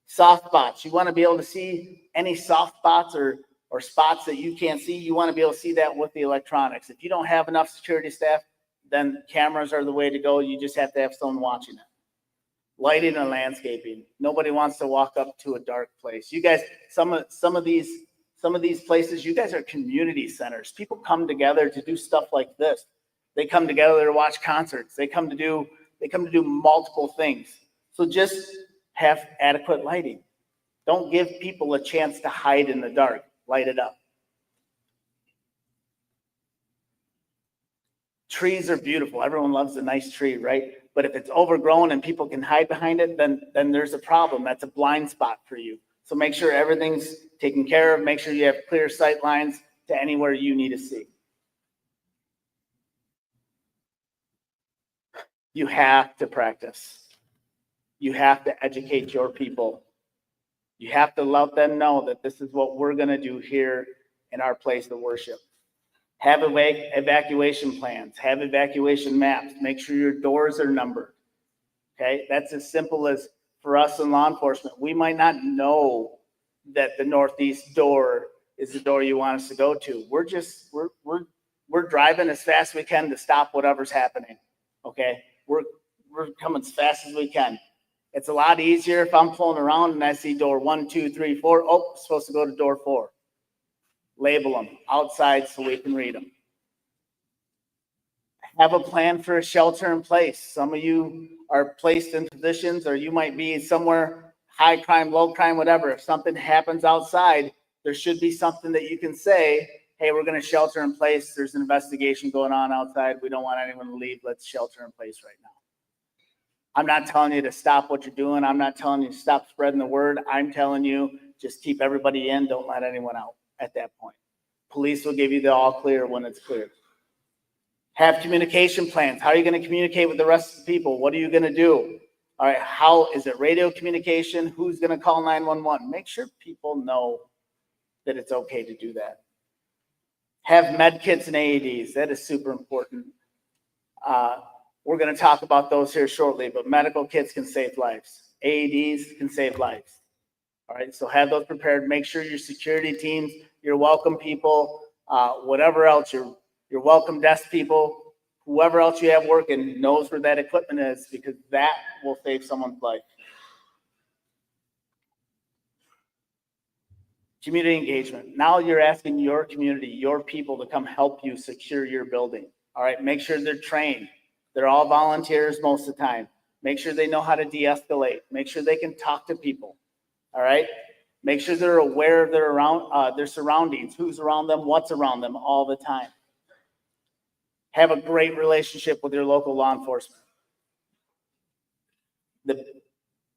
Soft spots. You want to be able to see any soft spots or spots that you can't see. You want to be able to see that with the electronics. If you don't have enough security staff, then cameras are the way to go. You just have to have someone watching it. Lighting and landscaping. Nobody wants to walk up to a dark place. You guys, some of these places, you guys are community centers. People come together to do stuff like this. They come together to watch concerts. They come to do multiple things. So just have adequate lighting. Don't give people a chance to hide in the dark. Light it up. Trees are beautiful. Everyone loves a nice tree, right? But if it's overgrown and people can hide behind it, then there's a problem. That's a blind spot for you. So make sure everything's taken care of. Make sure you have clear sight lines to anywhere you need to see. You have to practice. You have to educate your people. You have to let them know that this is what we're going to do here in our place of worship. Have evacuation plans. Have evacuation maps. Make sure your doors are numbered. Okay, that's as simple as for us in law enforcement. We might not know that the northeast door is the door you want us to go to. We're driving as fast as we can to stop whatever's happening. Okay, we're coming as fast as we can. It's a lot easier if I'm pulling around and I see door 1, 2, 3, 4. Oh, supposed to go to door 4. Label them outside so we can read them. Have a plan for a shelter in place. Some of you are placed in positions, or you might be somewhere high crime, low crime, whatever. If something happens outside, there should be something that you can say, hey, we're going to shelter in place. There's an investigation going on outside. We don't want anyone to leave. Let's shelter in place right now. I'm not telling you to stop what you're doing. I'm not telling you to stop spreading the word. I'm telling you, just keep everybody in. Don't let anyone out at that point. Police will give you the all clear when it's clear. Have communication plans. How are you going to communicate with the rest of the people? What are you going to do? All right, how is it radio communication? Who's going to call 911? Make sure people know that it's okay to do that. Have med kits and AEDs. That is super important. We're going to talk about those here shortly, but medical kits can save lives. AEDs can save lives. All right, so have those prepared. Make sure your security teams, your welcome people, whatever else, your welcome desk people, whoever else you have working knows where that equipment is, because that will save someone's life. Community engagement. Now you're asking your community, your people to come help you secure your building. All right, make sure they're trained. They're all volunteers most of the time. Make sure they know how to de-escalate. Make sure they can talk to people. All right. Make sure they're aware of their surroundings, who's around them, what's around them all the time. Have a great relationship with your local law enforcement.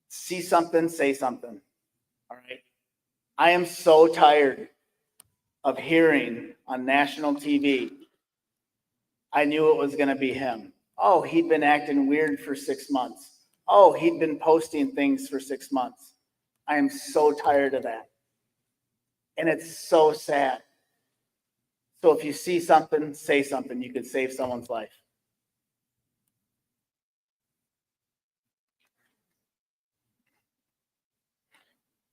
See something, say something. All right. I am so tired of hearing on national TV, I knew it was going to be him. Oh, he'd been acting weird for 6 months. Oh, he'd been posting things for 6 months. I am so tired of that. And it's so sad. So if you see something, say something. You could save someone's life.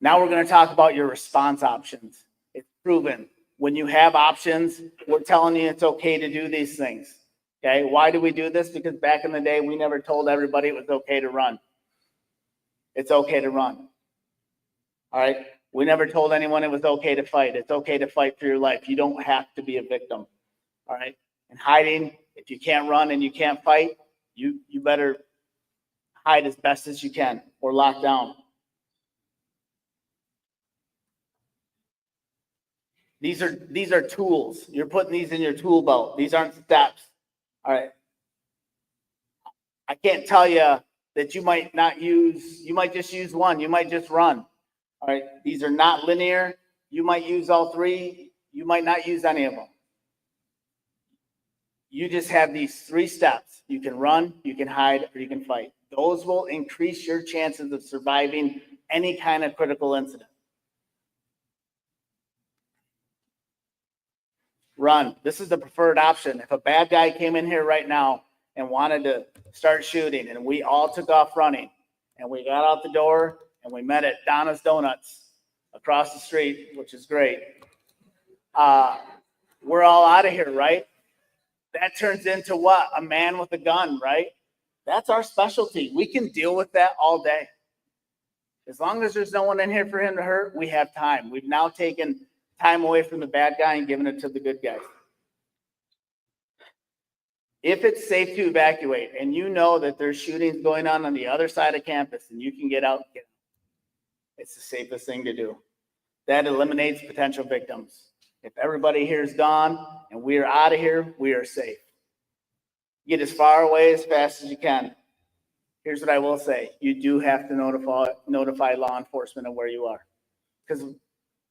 Now we're going to talk about your response options. It's proven. When you have options, we're telling you it's okay to do these things. Okay, why do we do this? Because back in the day, we never told everybody it was okay to run. It's okay to run. All right, we never told anyone it was okay to fight. It's okay to fight for your life. You don't have to be a victim. All right, and hiding, if you can't run and you can't fight, you better hide as best as you can or lock down. These are tools. You're putting these in your tool belt. These aren't steps. All right. I can't tell you that you might just use one, you might just run. All right, these are not linear. You might use all three, you might not use any of them. You just have these 3 steps. You can run, you can hide, or you can fight. Those will increase your chances of surviving any kind of critical incident. Run. This is the preferred option. If a bad guy came in here right now and wanted to start shooting and we all took off running and we got out the door and we met at Donna's Donuts across the street, which is great, we're all out of here, right? That turns into what? A man with a gun, right? That's our specialty. We can deal with that all day. As long as there's no one in here for him to hurt, we have time. We've now taken time away from the bad guy and given it to the good guy. If it's safe to evacuate and you know that there's shootings going on the other side of campus and you can get out, it's the safest thing to do. That eliminates potential victims. If everybody here is gone and we are out of here, we are safe. Get as far away as fast as you can. Here's what I will say. You do have to notify law enforcement of where you are. Because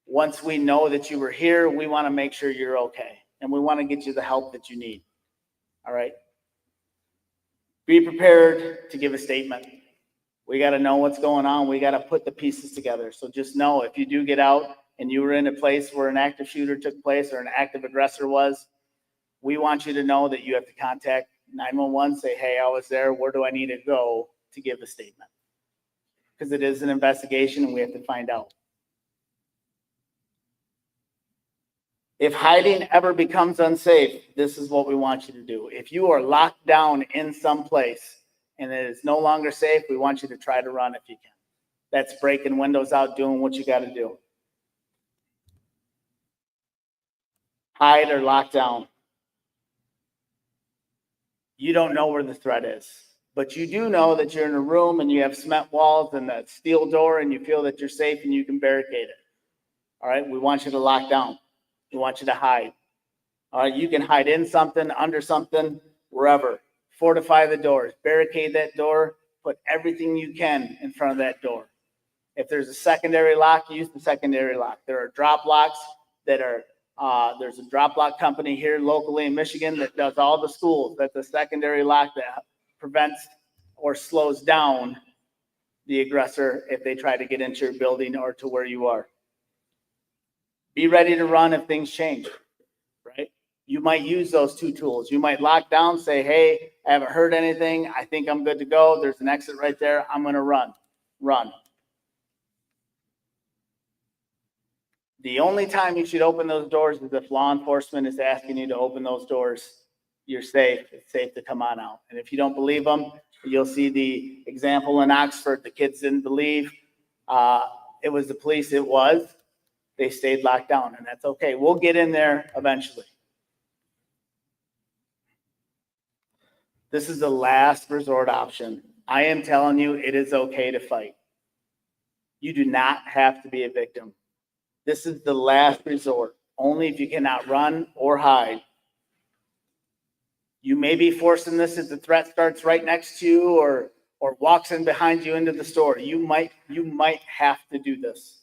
once we know that you were here, we want to make sure you're okay. And we want to get you the help that you need. All right? Be prepared to give a statement. We got to know what's going on. We got to put the pieces together. So just know if you do get out and you were in a place where an active shooter took place or an active aggressor was, we want you to know that you have to contact 911, say, hey, I was there. Where do I need to go to give a statement? Because it is an investigation and we have to find out. If hiding ever becomes unsafe, this is what we want you to do. If you are locked down in some place and it is no longer safe, we want you to try to run if you can. That's breaking windows out, doing what you got to do. Hide or lock down. You don't know where the threat is, but you do know that you're in a room and you have cement walls and that steel door and you feel that you're safe and you can barricade it. All right, we want you to lock down. We want you to hide. All right, you can hide in something, under something, wherever. Fortify the doors, barricade that door, put everything you can in front of that door. If there's a secondary lock, use the secondary lock. There are drop locks that are, there's a drop lock company here locally in Michigan that does all the schools. That's a secondary lock that prevents or slows down the aggressor if they try to get into your building or to where you are. Be ready to run if things change, right? You might use those 2 tools. You might lock down, say, hey, I haven't heard anything. I think I'm good to go. There's an exit right there. I'm going to run. Run. The only time you should open those doors is if law enforcement is asking you to open those doors. You're safe. It's safe to come on out. And if you don't believe them, you'll see the example in Oxford. The kids didn't believe. It was the police. It was. They stayed locked down, and that's okay. We'll get in there eventually. This is the last resort option. I am telling you, it is okay to fight. You do not have to be a victim. This is the last resort. Only if you cannot run or hide. You may be forcing this if the threat starts right next to you or walks in behind you into the store. You might have to do this.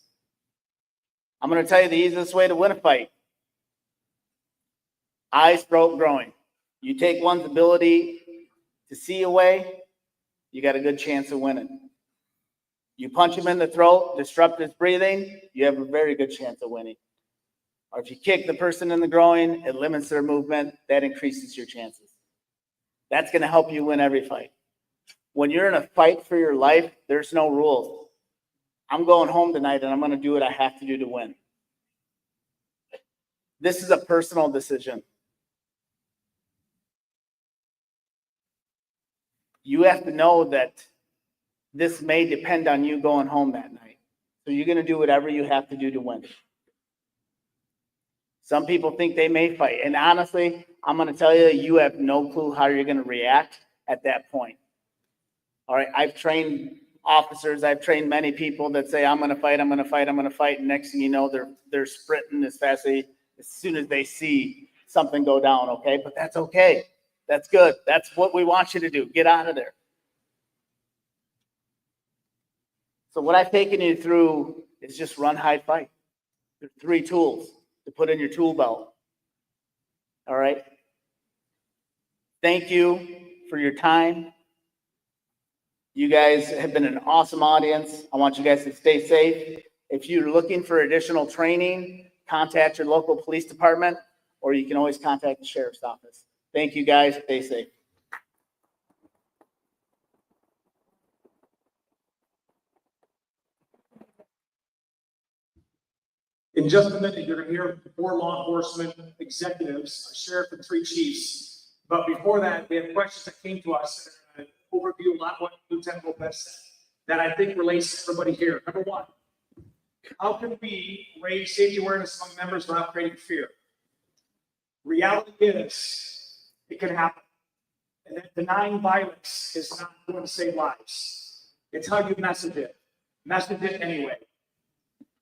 I'm going to tell you the easiest way to win a fight. Eyes, throat, groin. You take one's ability to see away, you got a good chance of winning. You punch him in the throat, disrupt his breathing, you have a very good chance of winning. Or if you kick the person in the groin, it limits their movement, that increases your chances. That's going to help you win every fight. When you're in a fight for your life, there's no rules. I'm going home tonight and I'm going to do what I have to do to win. This is a personal decision. You have to know that this may depend on you going home that night. So you're going to do whatever you have to do to win. Some people think they may fight. And honestly, I'm going to tell you, you have no clue how you're going to react at that point. All right, I've trained officers, I've trained many people that say, I'm going to fight, I'm going to fight, I'm going to fight. And next thing you know, they're sprinting as fast as soon as they see something go down, okay? But that's okay. That's good. That's what we want you to do. Get out of there. So what I've taken you through is just run, hide, fight. There are 3 tools to put in your tool belt. All right. Thank you for your time. You guys have been an awesome audience. I want you guys to stay safe. If you're looking for additional training, contact your local police department, or you can always contact the sheriff's office. Thank you, guys. Stay safe. In just a minute, you're going to hear 4 law enforcement executives, a sheriff and 3 chiefs. But before that, we have questions that came to us that overview a lot of what Lieutenant Lopez said that I think relates to everybody here. Number 1, how can we raise safety awareness among members without creating fear? Reality is, it can happen. And that denying violence is not going to save lives. It's how you message it. Message it anyway.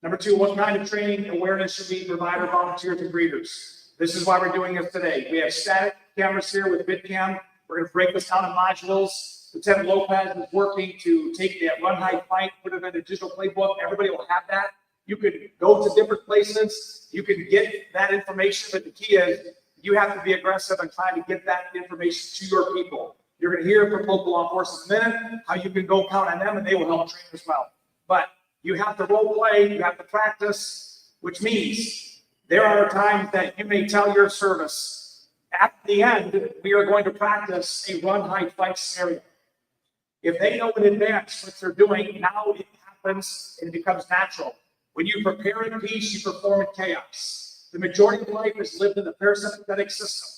Number 2, what kind of training and awareness should we provide our volunteers and greeters? This is why we're doing this today. We have static cameras here with VidCam. We're going to break this down in modules. Lieutenant Lopez is working to take that run, hide, fight, put it in a digital playbook. Everybody will have that. You can go to different places. You can get that information, but the key is you have to be aggressive and try to get that information to your people. You're going to hear from local law enforcement in a minute how you can go count on them and they will help train as well. But you have to role play, you have to practice, which means there are times that you may tell your service, at the end, we are going to practice a run, hide, fight scenario. If they know in advance what they're doing, now it happens and it becomes natural. When you prepare in peace, you perform in chaos. The majority of life is lived in the parasympathetic system.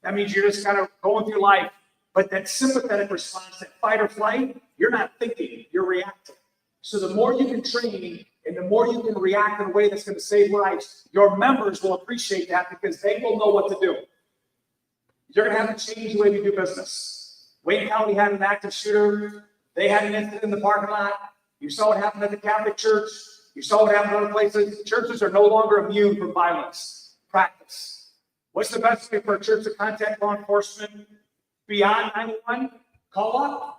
That means you're just kind of going through life, but that sympathetic response, that fight or flight, you're not thinking, you're reacting. So the more you can train and the more you can react in a way that's going to save lives, your members will appreciate that because they will know what to do. You're going to have to change the way we do business. Wayne County had an active shooter. They had an incident in the parking lot. You saw what happened at the Catholic Church. You saw what happened in other places. Churches are no longer immune from violence. Practice. What's the best way for a church to contact law enforcement beyond 911? Call up.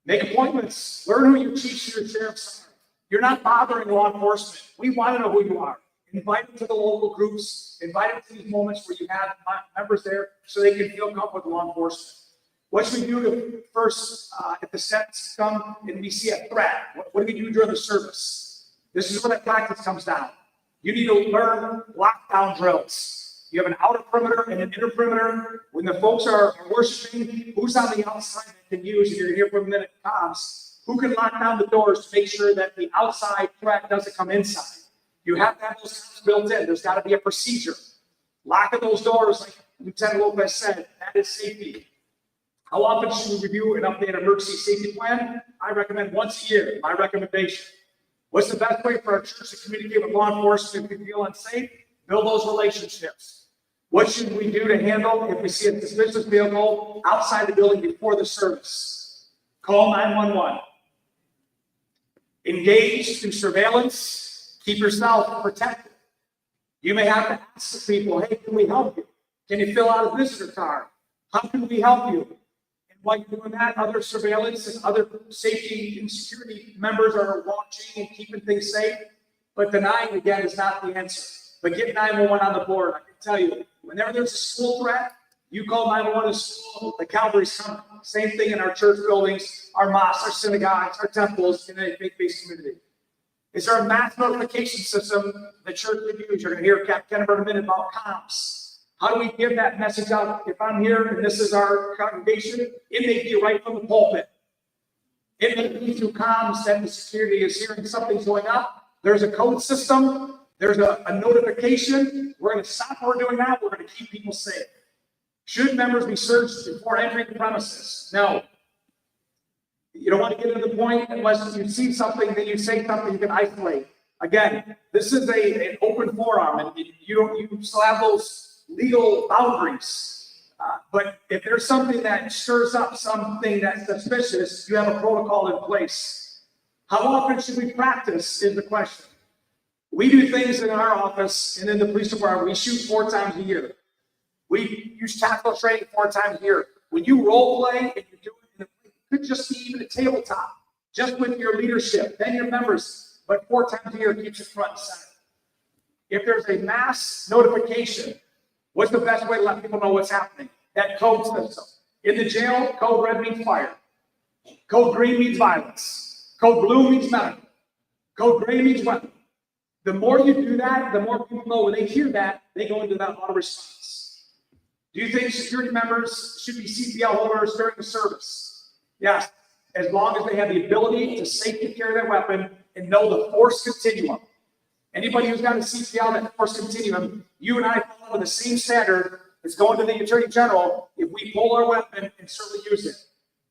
Make appointments. Learn who your chiefs and your sheriffs are. You're not bothering law enforcement. We want to know who you are. Invite them to the local groups. Invite them to these moments where you have members there so they can feel comfortable with law enforcement. What should we do to first, if the sets come and we see a threat? What do we do during the service? This is where that practice comes down. You need to learn lockdown drills. You have an outer perimeter and an inner perimeter. When the folks are worshiping, who's on the outside that can use, and you're here for a minute, comms, who can lock down the doors to make sure that the outside threat doesn't come inside? You have to have those comms built in. There's got to be a procedure. Locking those doors, like Lieutenant Lopez said, that is safety. How often should we review and update an emergency safety plan? I recommend once a year, my recommendation. What's the best way for our church to communicate with law enforcement if we feel unsafe? Build those relationships. What should we do to handle if we see a suspicious vehicle outside the building before the service? Call 911. Engage through surveillance. Keep yourself protected. You may have to ask people, hey, can we help you? Can you fill out a visitor card? How can we help you? And while you're doing that, other surveillance and other safety and security members are watching and keeping things safe. But denying, again, is not the answer. But get 911 on the board. I can tell you, whenever there's a school threat, you call 911 to school, the cavalry's coming. Same thing in our church buildings, our mosques, our synagogues, our temples, in a faith-based community. Is there a mass notification system the church could use? You're going to hear Captain Kenneber in a minute about comms. How do we give that message out? If I'm here and this is our congregation, it may be right from the pulpit. It may be through comms that the security is hearing something's going up. There's a code system. There's a notification. We're going to stop what we're doing now. We're going to keep people safe. Should members be searched before entering the premises? No. You don't want to get to the point unless you see something, then you say something, you can isolate. Again, this is an open forum, and you still have those legal boundaries. But if there's something that stirs up something that's suspicious, you have a protocol in place. How often should we practice is the question. We do things in our office and in the police department. We shoot 4 times a year. We use tactical training 4 times a year. When you role play and you do it, it could just be even a tabletop. just with your leadership, then your members, but 4 times a year keeps it front and center. If there's a mass notification, what's the best way to let people know what's happening? That code system. In the jail, code red means fire. Code green means violence. Code blue means medical. Code gray means weapon. The more you do that, the more people know when they hear that, they go into that auto response. Do you think security members should be CPL holders during the service? Yes, as long as they have the ability to safely carry their weapon and know the force continuum. Anybody who's got a CPL, that force continuum, you and I fall under the same standard as going to the Attorney General if we pull our weapon and certainly use it.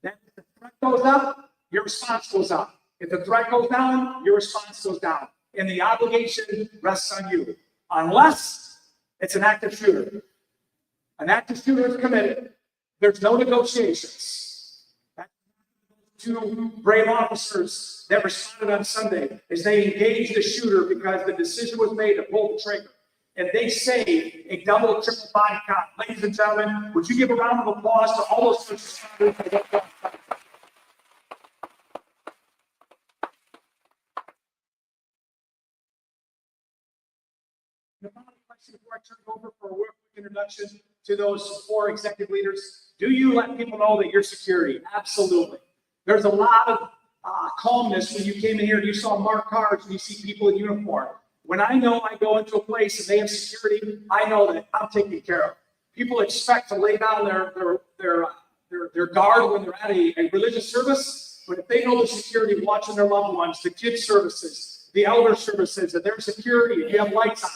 Then if the threat goes up, your response goes up. If the threat goes down, your response goes down. And the obligation rests on you, unless it's an active shooter. An active shooter is committed. There's no negotiations. Two brave officers that responded on Sunday as they engaged the shooter because the decision was made to pull the trigger. And they saved a double or triple body count. Ladies and gentlemen, would you give a round of applause to all those first responders for that? Before I turn it over for a quick introduction to those 4 executive leaders, do you let people know that you're security? Absolutely. There's a lot of calmness when you came in here and you saw marked cars and you see people in uniform. When I know I go into a place and they have security, I know that I'm taken care of. People expect to lay down their guard when they're at a religious service, but if they know the security watching their loved ones, the kids services, the elder services, and their security, if you have lights on,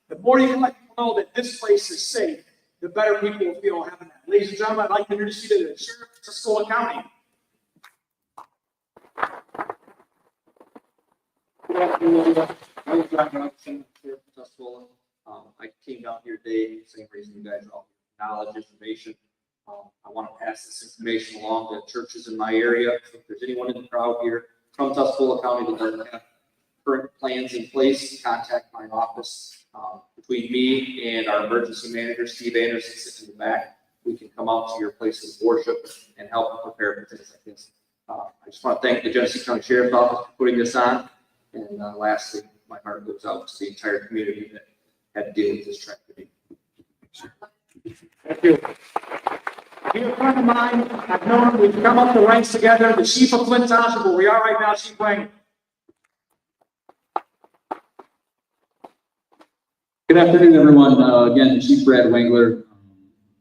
the more you can let people know that this place is safe, the better people will feel having that. Ladies and gentlemen, I'd like to introduce you to the Sheriff of Tuscola County. Good afternoon. My name is John Robinson, Sheriff of Tuscola. I came down here today, same reason you guys all knowledge, information. I want to pass this information along to churches in my area. If there's anyone in the crowd here from Tuscola County that doesn't have current plans in place, contact my office. Between me and our emergency manager, Steve Anderson, sitting in the back, we can come out to your places of worship and help prepare for things like this. I just want to thank the Genesee County Sheriff's Office for putting this on. And lastly, my heart goes out to the entire community that had to deal with this tragedy. Thank you. Dear friend of mine, I've known him, we've come up the ranks together, the Chief of Flint Township, where we are right now, Chief Wayne. Good afternoon, everyone. Again, Chief Brad Wengler.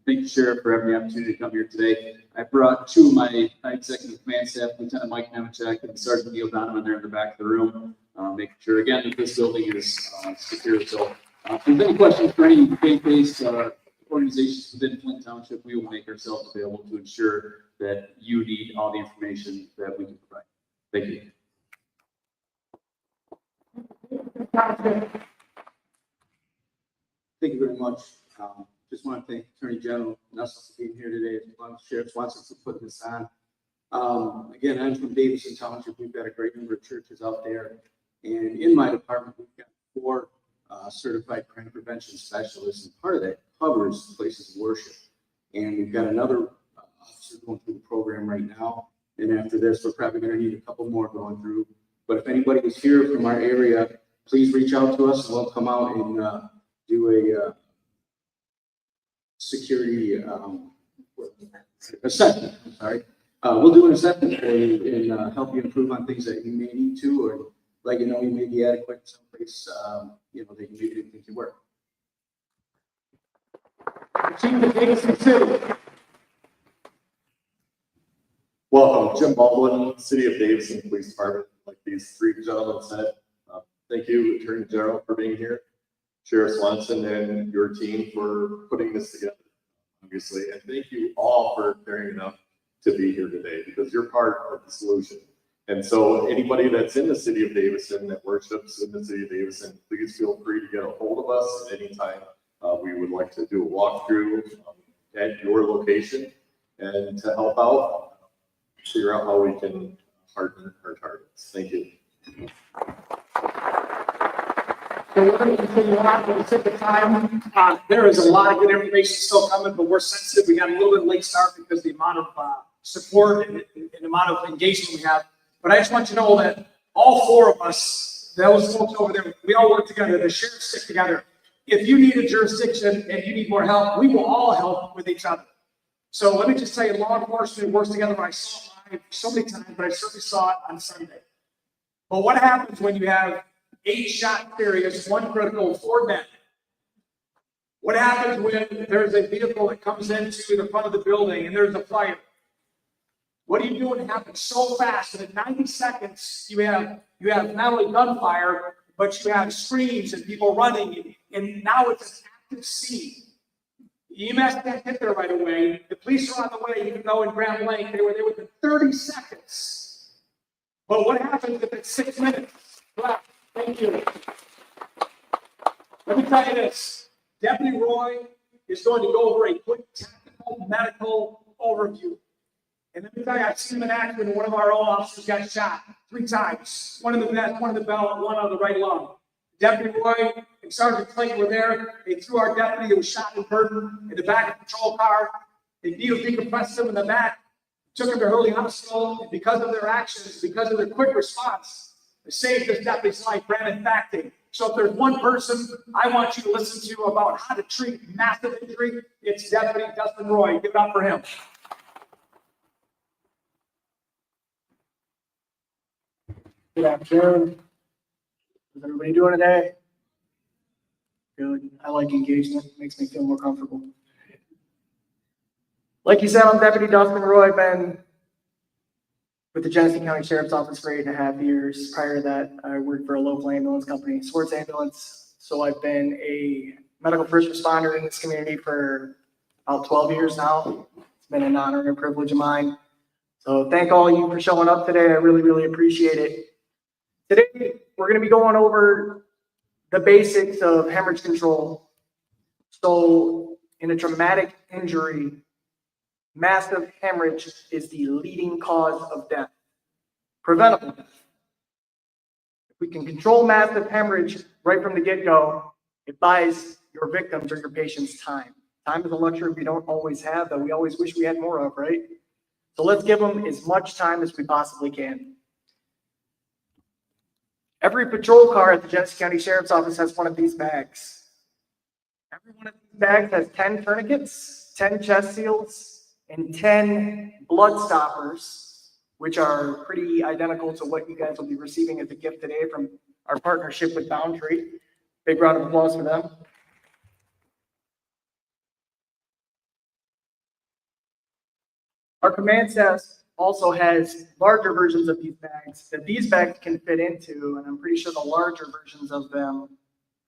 Thank you, Sheriff, for having the opportunity to come here today. I brought 2 of my executive command staff, Lieutenant Mike Nemechek and Sergeant Neil Donovan, there in the back of the room, making sure, again, that this building is secure. So if there's any questions for any faith-based organizations within Flint Township, we will make ourselves available to ensure that you need all the information that we can provide. Thank you. Thank you very much. Just want to thank Attorney General Nussel for being here today, as well as Sheriff Swanson for putting this on. Again, I'm from Davison Township. We've got a great number of churches out there. And in my department, we've got 4 certified crime prevention specialists. And part of that covers places of worship. And we've got another officer going through the program right now. And after this, we're probably going to need a couple more going through. But if anybody is here from our area, please reach out to us and we'll come out and do a security assessment. I'm sorry. We'll do an assessment for you and help you improve on things that you may need to, or let you know you may be adequate someplace, that you maybe didn't think you were. Chief of Davison City. Welcome, Jim Baldwin, City of Davison Police Department. Like these 3 gentlemen said, thank you, Attorney General, for being here. Sheriff Swanson and your team for putting this together, obviously. And thank you all for caring enough to be here today, because you're part of the solution. And so anybody that's in the City of Davison that worships in the City of Davison, please feel free to get a hold of us at any time. We would like to do a walkthrough at your location and to help out, figure out how we can harden our targets. Thank you. So we're going to continue on for the sake of time. There is a lot of good information still coming, but we're sensitive. We got a little bit late start because the amount of support and the amount of engagement we have. But I just want you to know that all four of us, those folks over there, we all work together. The sheriffs stick together. If you need a jurisdiction and you need more help, we will all help with each other. So let me just tell you, law enforcement works together. I saw it so many times, but I certainly saw it on Sunday. But what happens when you have 8 shot serious, 1 critical, 4 dead? What happens when there's a vehicle that comes into the front of the building and there's a fire? What do you do when it happens so fast? And in 90 seconds, you have not only gunfire, but you have screams and people running, and now it's an active scene. EMS can't get there right away. The police are on the way, even though in Grand Blanc they were there within 30 seconds. But what happens if it's 6 minutes? Well, thank you. Let me tell you this. Deputy Roy is going to go over a quick tactical medical overview. And let me tell you, I've seen him in action when one of our own officers got shot 3 times. One in the neck, one in the belt, one on the right lung. Deputy Roy and Sergeant Clayton were there. They threw our deputy who was shot in Burton in the back of the patrol car. They decompressed him in the back, took him to Hurley Hospital, and because of their actions, because of their quick response, they saved this deputy's life, Brandon Facting. So if there's one person I want you to listen to about how to treat massive injury, it's Deputy Dustin Roy. Give it up for him. Good afternoon. How's everybody doing today? Good. I like engagement. It makes me feel more comfortable. Like you said, I'm Deputy Dustin Roy. I've been with the Genesee County Sheriff's Office for 8.5 years. Prior to that, I worked for a local ambulance company, Swartz Ambulance. So I've been a medical first responder in this community for about 12 years now. It's been an honor and a privilege of mine. So thank all of you for showing up today. I really, really appreciate it. Today, we're going to be going over the basics of hemorrhage control. So in a traumatic injury, massive hemorrhage is the leading cause of death, preventable death. If we can control massive hemorrhage right from the get-go, it buys your victims or your patients time. Time is a luxury we don't always have, that we always wish we had more of, right? So let's give them as much time as we possibly can. Every patrol car at the Genesee County Sheriff's Office has one of these bags. Every one of these bags has 10 tourniquets, 10 chest seals, and 10 blood stoppers, which are pretty identical to what you guys will be receiving as a gift today from our partnership with Boundary. Big round of applause for them. Our command staff also has larger versions of these bags that these bags can fit into, and I'm pretty sure the larger versions of them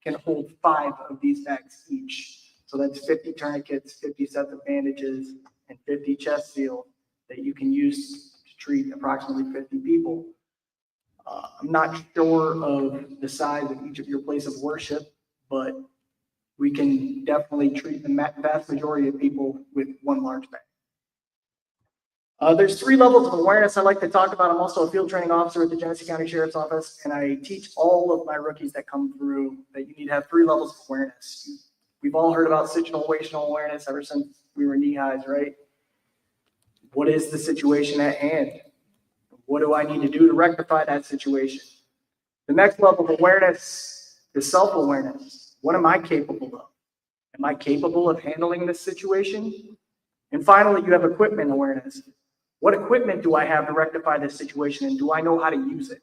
can hold 5 of these bags each. So that's 50 tourniquets, 50 sets of bandages, and 50 chest seals that you can use to treat approximately 50 people. I'm not sure of the size of each of your place of worship, but we can definitely treat the vast majority of people with one large bag. There's 3 levels of awareness I like to talk about. I'm also a field training officer at the Genesee County Sheriff's Office, and I teach all of my rookies that come through that you need to have 3 levels of awareness. We've all heard about situational awareness ever since we were knee highs, right? What is the situation at hand? What do I need to do to rectify that situation? The next level of awareness is self-awareness. What am I capable of? Am I capable of handling this situation? And finally, you have equipment awareness. What equipment do I have to rectify this situation, and do I know how to use it?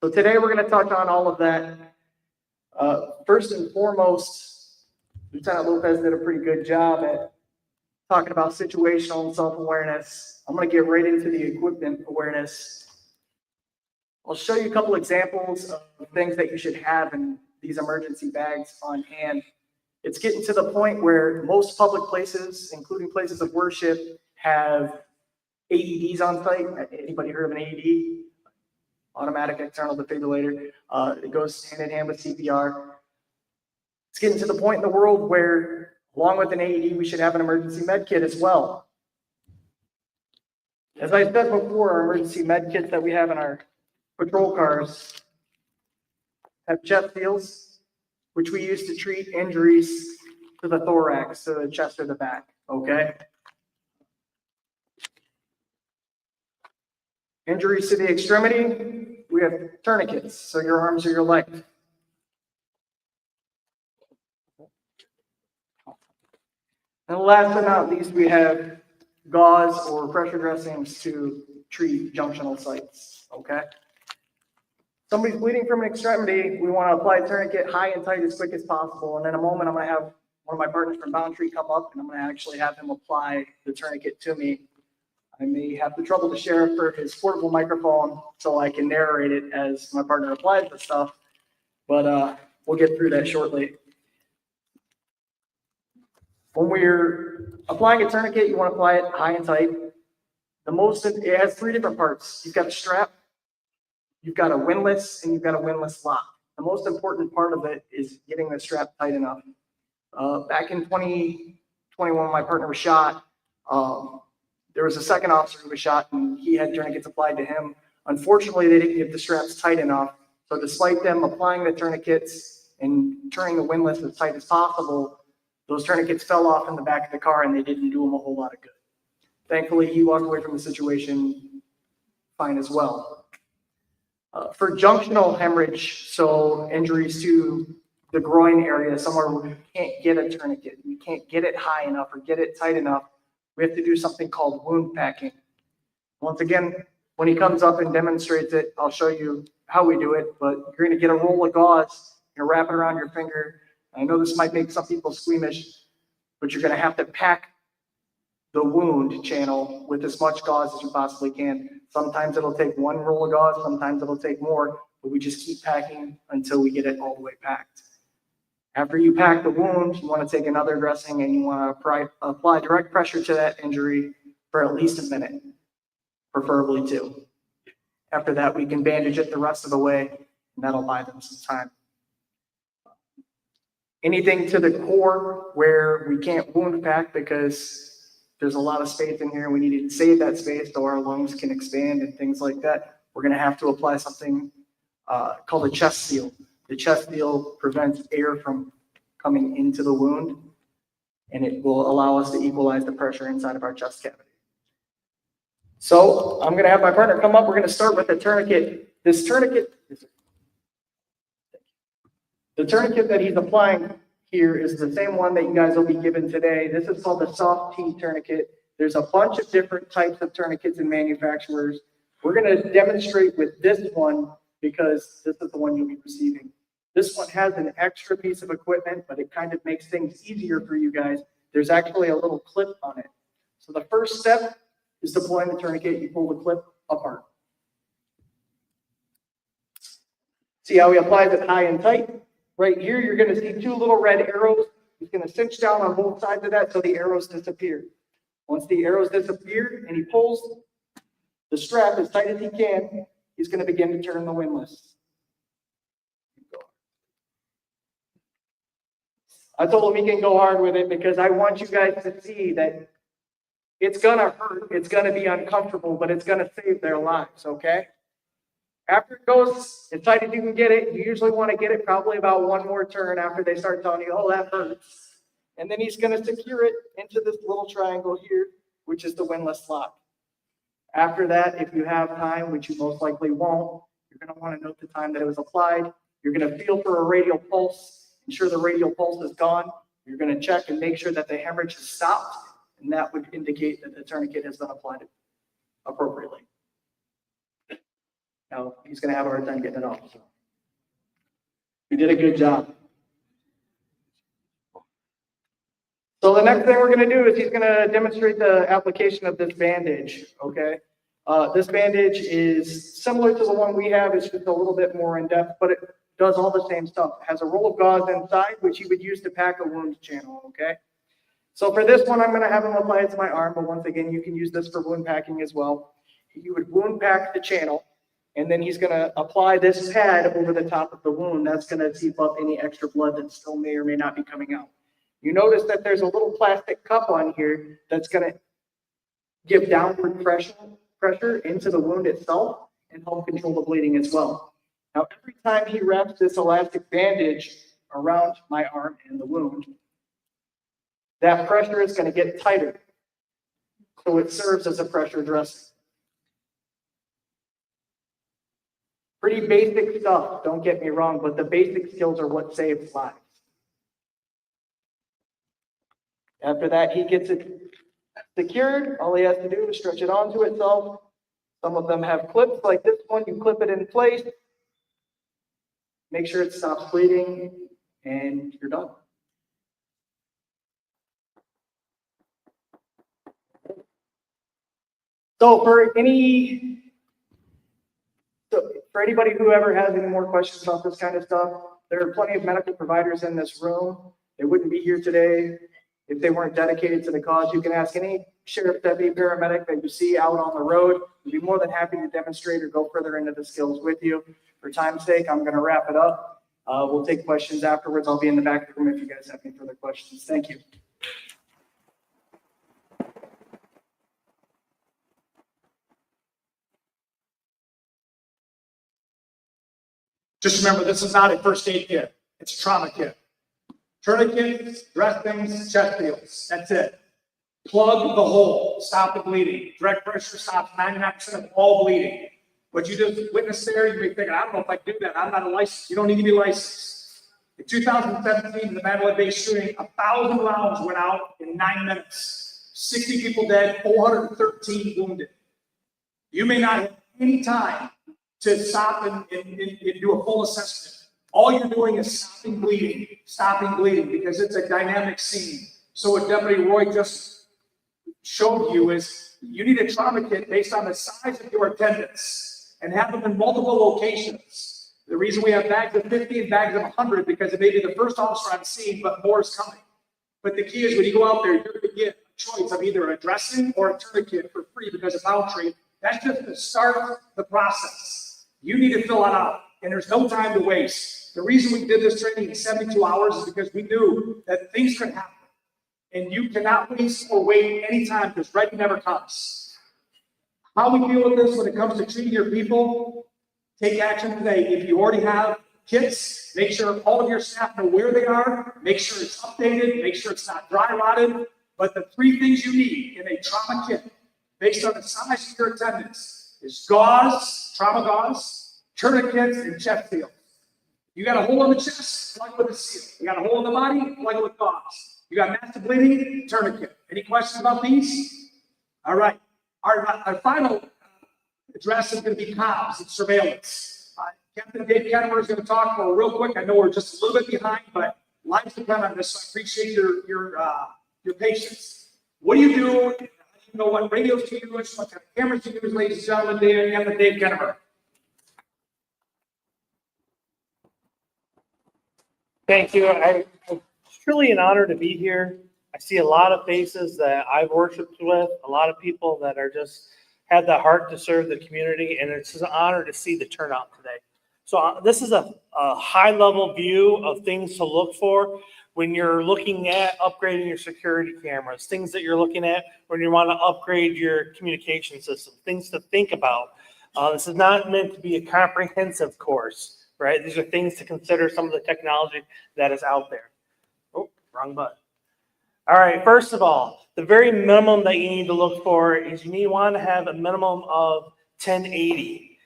So today we're going to touch on all of that. First and foremost, Lieutenant Lopez did a pretty good job at talking about situational and self-awareness. I'm going to get right into the equipment awareness. I'll show you a couple examples of things that you should have in these emergency bags on hand. It's getting to the point where most public places, including places of worship, have AEDs on site. Anybody heard of an AED? Automatic external defibrillator. It goes hand in hand with CPR. It's getting to the point in the world where, along with an AED, we should have an emergency med kit as well. As I said before, our emergency med kits that we have in our patrol cars have chest seals, which we use to treat injuries to the thorax, to the chest or the back, okay? Injuries to the extremity, we have tourniquets, so your arms or your legs. And last but not least, we have gauze or pressure dressings to treat junctional sites, okay? Somebody's bleeding from an extremity, we want to apply a tourniquet high and tight as quick as possible. And in a moment, I'm going to have one of my partners from Boundary come up and I'm going to actually have him apply the tourniquet to me. I may have the trouble to share for his portable microphone so I can narrate it as my partner applies the stuff, but we'll get through that shortly. When we're applying a tourniquet, you want to apply it high and tight. It has three different parts. You've got a strap, you've got a windlass, and you've got a windlass lock. The most important part of it is getting the strap tight enough. Back in 2021, my partner was shot. There was a second officer who was shot, and he had tourniquets applied to him. Unfortunately, they didn't get the straps tight enough. So despite them applying the tourniquets and turning the windlass as tight as possible, those tourniquets fell off in the back of the car and they didn't do him a whole lot of good. Thankfully, he walked away from the situation fine as well. For junctional hemorrhage, so injuries to the groin area, somewhere where we can't get a tourniquet, we can't get it high enough or get it tight enough, we have to do something called wound packing. Once again, when he comes up and demonstrates it, I'll show you how we do it, but you're going to get a roll of gauze, you're going to wrap it around your finger. I know this might make some people squeamish, but you're going to have to pack the wound channel with as much gauze as you possibly can. Sometimes it'll take one roll of gauze, sometimes it'll take more, but we just keep packing until we get it all the way packed. After you pack the wound, you want to take another dressing and you want to apply direct pressure to that injury for at least a minute, preferably 2. After that, we can bandage it the rest of the way, and that'll buy them some time. Anything to the core where we can't wound pack because there's a lot of space in here, we need to save that space so our lungs can expand and things like that, we're going to have to apply something called a chest seal. The chest seal prevents air from coming into the wound, and it will allow us to equalize the pressure inside of our chest cavity. So I'm going to have my partner come up. We're going to start with the tourniquet. The tourniquet that he's applying here is the same one that you guys will be given today. This is called the soft T tourniquet. There's a bunch of different types of tourniquets and manufacturers. We're going to demonstrate with this one because this is the one you'll be receiving. This one has an extra piece of equipment, but it kind of makes things easier for you guys. There's actually a little clip on it. So the first step is deploying the tourniquet. You pull the clip apart. See how he applies it high and tight? Right here, you're going to see 2 little red arrows. He's going to cinch down on both sides of that so the arrows disappear. Once the arrows disappear and he pulls the strap as tight as he can, he's going to begin to turn the windlass. I told him he can go hard with it because I want you guys to see that it's going to hurt, it's going to be uncomfortable, but it's going to save their lives, okay? After it goes as tight as you can get it, you usually want to get it probably about 1 more turn after they start telling you, oh, that hurts. And then he's going to secure it into this little triangle here, which is the windlass lock. After that, if you have time, which you most likely won't, you're going to want to note the time that it was applied. You're going to feel for a radial pulse. Ensure the radial pulse is gone. You're going to check and make sure that the hemorrhage has stopped, and that would indicate that the tourniquet has been applied appropriately. Now, he's going to have a hard time getting it off. So. You did a good job. So the next thing we're going to do is he's going to demonstrate the application of this bandage, okay? This bandage is similar to the one we have. It's just a little bit more in depth, but it does all the same stuff. It has a roll of gauze inside, which you would use to pack a wound channel, okay? So for this one, I'm going to have him apply it to my arm, but once again, you can use this for wound packing as well. You would wound pack the channel, and then he's going to apply this pad over the top of the wound. That's going to keep up any extra blood that still may or may not be coming out. You notice that there's a little plastic cup on here that's going to give downward pressure into the wound itself and help control the bleeding as well. Now, every time he wraps this elastic bandage around my arm and the wound, that pressure is going to get tighter. So it serves as a pressure dressing. Pretty basic stuff, don't get me wrong, but the basic skills are what saves lives. After that, he gets it secured. All he has to do is stretch it onto itself. Some of them have clips like this one. You clip it in place. Make sure it stops bleeding, and you're done. So for anybody who ever has any more questions about this kind of stuff, there are plenty of medical providers in this room. They wouldn't be here today if they weren't dedicated to the cause. You can ask any sheriff, deputy, paramedic that you see out on the road. We'd be more than happy to demonstrate or go further into the skills with you. For time's sake, I'm going to wrap it up. We'll take questions afterwards. I'll be in the back of the room if you guys have any further questions. Thank you. Just remember, this is not a first aid kit. It's a trauma kit. Tourniquets, dressings, chest seals. That's it. Plug the hole. Stop the bleeding. Direct pressure stops 99% of all bleeding. What you just witnessed there, you may think, I don't know if I can do that. I'm not a licensed. You don't need to be licensed. In 2017, the Mandalay Bay shooting, 1,000 rounds went out in 9 minutes. 60 people dead, 413 wounded. You may not have any time to stop and do a full assessment. All you're doing is stopping bleeding, because it's a dynamic scene. So what Deputy Roy just showed you is you need a trauma kit based on the size of your attendants and have them in multiple locations. The reason we have bags of 50 and bags of 100, because it may be the first officer on scene, but more is coming. But the key is when you go out there, you're going to get a choice of either a dressing or a tourniquet for free because of boundary. That's just to start the process. You need to fill it out, and there's no time to waste. The reason we did this training in 72 hours is because we knew that things could happen. And you cannot waste or wait any time because ready never comes. How we deal with this when it comes to treating your people, take action today. If you already have kits, make sure all of your staff know where they are, make sure it's updated, make sure it's not dry rotted. But the 3 things you need in a trauma kit, based on the size of your attendance, is gauze, trauma gauze, tourniquets, and chest seals. You got a hole in the chest, plug it with a seal. You got a hole in the body, plug it with gauze. You got massive bleeding, tourniquet. Any questions about these? All right. Our final address is going to be comms and surveillance. Captain Dave Kennemer is going to talk for real quick. I know we're just a little bit behind, but lives depend on this. So I appreciate your patience. What do you do? You know what radios to use, what kind of cameras to use, ladies and gentlemen. Captain Dave Kennemer. Thank you. It's truly an honor to be here. I see a lot of faces that I've worshiped with, a lot of people that are just have the heart to serve the community, and it's an honor to see the turnout today. So this is a high-level view of things to look for when you're looking at upgrading your security cameras, things that you're looking at when you want to upgrade your communication system, things to think about. This is not meant to be a comprehensive course, right? These are things to consider, some of the technology that is out there. Oh, wrong button. All right, first of all, the very minimum that you need to look for is you want to have a minimum of 1080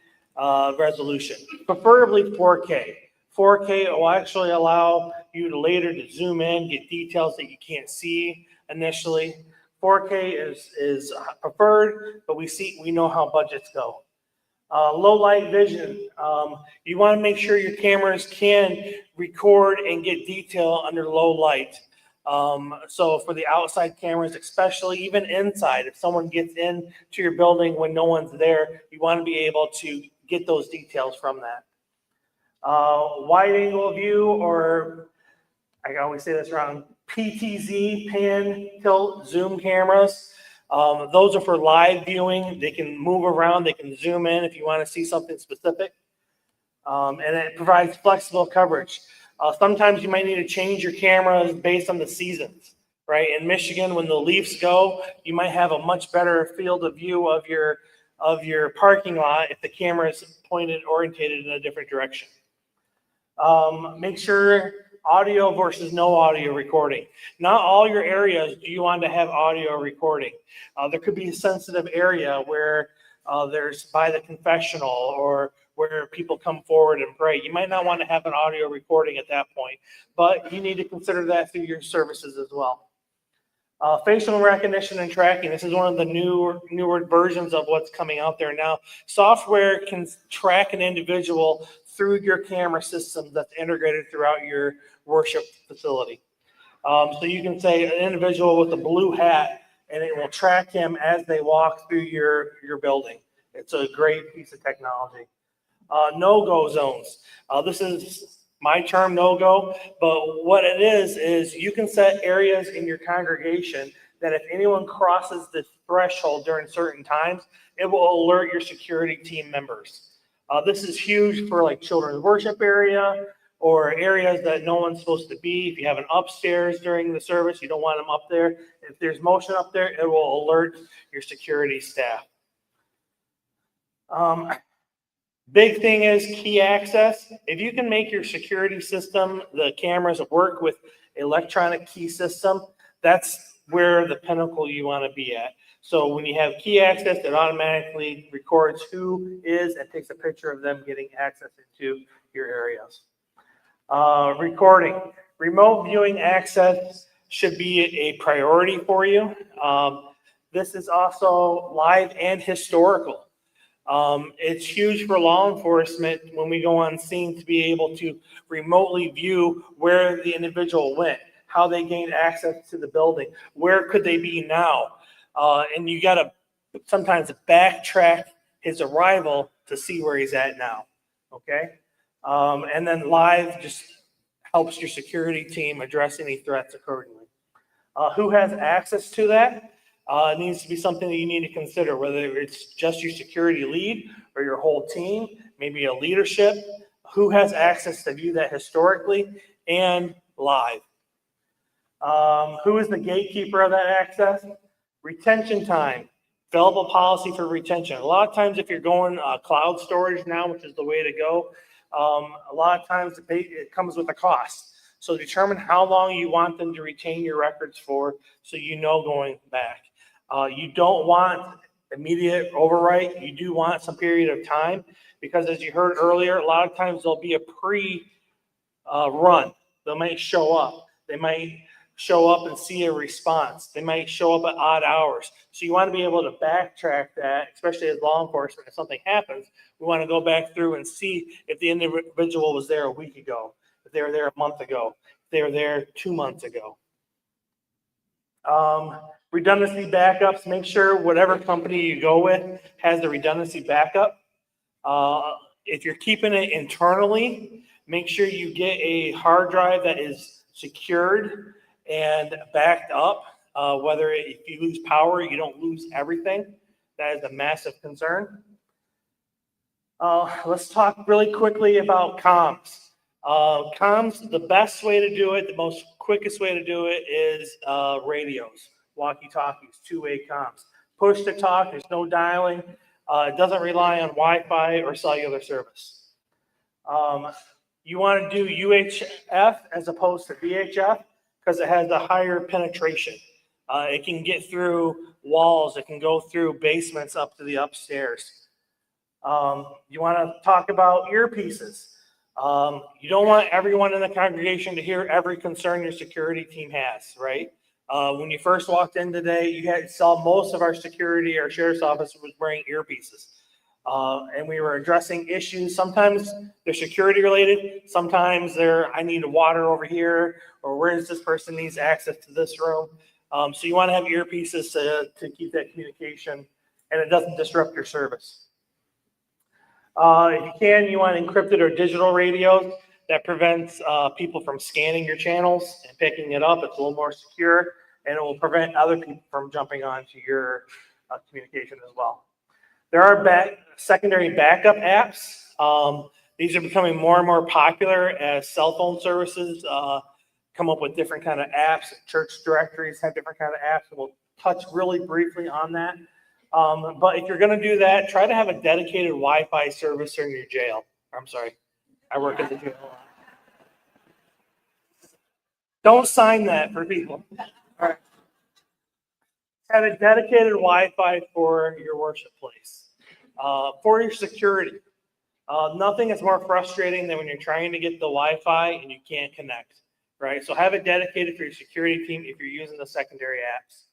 resolution, preferably 4K. 4K will actually allow you to later to zoom in, get details that you can't see initially. 4K is preferred, but we know how budgets go. Low light vision. You want to make sure your cameras can record and get detail under low light. So for the outside cameras, especially even inside, if someone gets into your building when no one's there, you want to be able to get those details from that. Wide angle view, or I always say this wrong, PTZ, pan, tilt, zoom cameras. Those are for live viewing. They can move around, they can zoom in if you want to see something specific. And it provides flexible coverage. Sometimes you might need to change your cameras based on the seasons, right? In Michigan, when the Leafs go, you might have a much better field of view of your parking lot if the camera is orientated in a different direction. Make sure audio versus no audio recording. Not all your areas do you want to have audio recording. There could be a sensitive area where there's by the confessional or where people come forward and pray. You might not want to have an audio recording at that point, but you need to consider that through your services as well. Facial recognition and tracking. This is one of the newer versions of what's coming out there now. Software can track an individual through your camera system that's integrated throughout your worship facility. So you can say an individual with a blue hat, and it will track him as they walk through your building. It's a great piece of technology. No-go zones. This is my term, no-go, but what it is you can set areas in your congregation that if anyone crosses the threshold during certain times, it will alert your security team members. This is huge for like children's worship area or areas that no one's supposed to be. If you have an upstairs during the service, you don't want them up there. If there's motion up there, it will alert your security staff. Big thing is key access. If you can make your security system, the cameras work with electronic key system, that's where the pinnacle you want to be at. So when you have key access, it automatically records who is and takes a picture of them getting access into your areas. Recording. Remote viewing access should be a priority for you. This is also live and historical. It's huge for law enforcement when we go on scene to be able to remotely view where the individual went, how they gained access to the building, where could they be now. And you got to sometimes backtrack his arrival to see where he's at now. Okay. And then live just helps your security team address any threats accordingly. Who has access to that? It needs to be something that you need to consider, whether it's just your security lead or your whole team, maybe a leadership. Who has access to view that historically and live? Who is the gatekeeper of that access? Retention time. Available policy for retention. A lot of times if you're going cloud storage now, which is the way to go, a lot of times it comes with a cost. So determine how long you want them to retain your records for so you know going back. You don't want immediate overwrite. You do want some period of time because as you heard earlier, a lot of times there'll be a pre-run. They might show up. They might show up and see a response. They might show up at odd hours. So you want to be able to backtrack that, especially as law enforcement. If something happens, we want to go back through and see if the individual was there a week ago, if they were there a month ago, if they were there 2 months ago. Redundancy backups, make sure whatever company you go with has the redundancy backup. If you're keeping it internally, make sure you get a hard drive that is secured and backed up. Whether if you lose power, you don't lose everything. That is a massive concern. Let's talk really quickly about comms. Comms, the best way to do it, the most quickest way to do it is radios, walkie-talkies, two-way comms. Push to talk, there's no dialing. It doesn't rely on Wi-Fi or cellular service. You want to do UHF as opposed to VHF because it has a higher penetration. It can get through walls. It can go through basements up to the upstairs. You want to talk about earpieces. You don't want everyone in the congregation to hear every concern your security team has, right? When you first walked in today, you saw most of our security, our sheriff's office was wearing earpieces. And we were addressing issues. Sometimes they're security related. Sometimes I need water over here, or where is this person needs access to this room. So you want to have earpieces to keep that communication and it doesn't disrupt your service. If you can, you want encrypted or digital radios. That prevents people from scanning your channels and picking it up. It's a little more secure, and it will prevent other people from jumping onto your communication as well. There are secondary backup apps. These are becoming more and more popular as cell phone services come up with different kind of apps. Church directories have different kind of apps, and we'll touch really briefly on that. But if you're going to do that, try to have a dedicated Wi-Fi service in your jail. I'm sorry, I work at the jail. Don't sign that for people. All right. Have a dedicated Wi-Fi for your worship place. For your security. Nothing is more frustrating than when you're trying to get the Wi-Fi and you can't connect, right? So have it dedicated for your security team if you're using the secondary apps.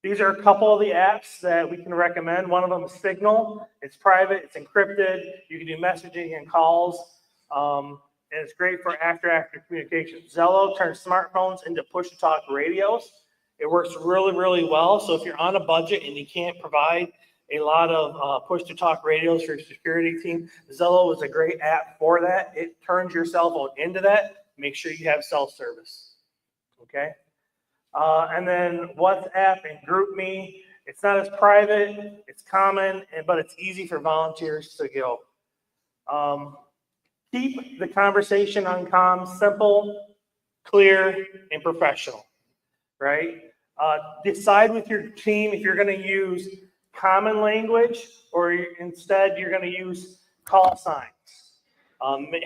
These are a couple of the apps that we can recommend. One of them is Signal. It's private, it's encrypted. You can do messaging and calls. And it's great for after communication. Zello turns smartphones into push-to-talk radios. It works really, really well. So if you're on a budget and you can't provide a lot of push-to-talk radios for your security team, Zello is a great app for that. It turns your cell phone into that. Make sure you have cell service, okay? And then WhatsApp and GroupMe. It's not as private, it's common, but it's easy for volunteers to go. Keep the conversation on comms simple, clear, and professional, right? Decide with your team if you're going to use common language or instead you're going to use call signs.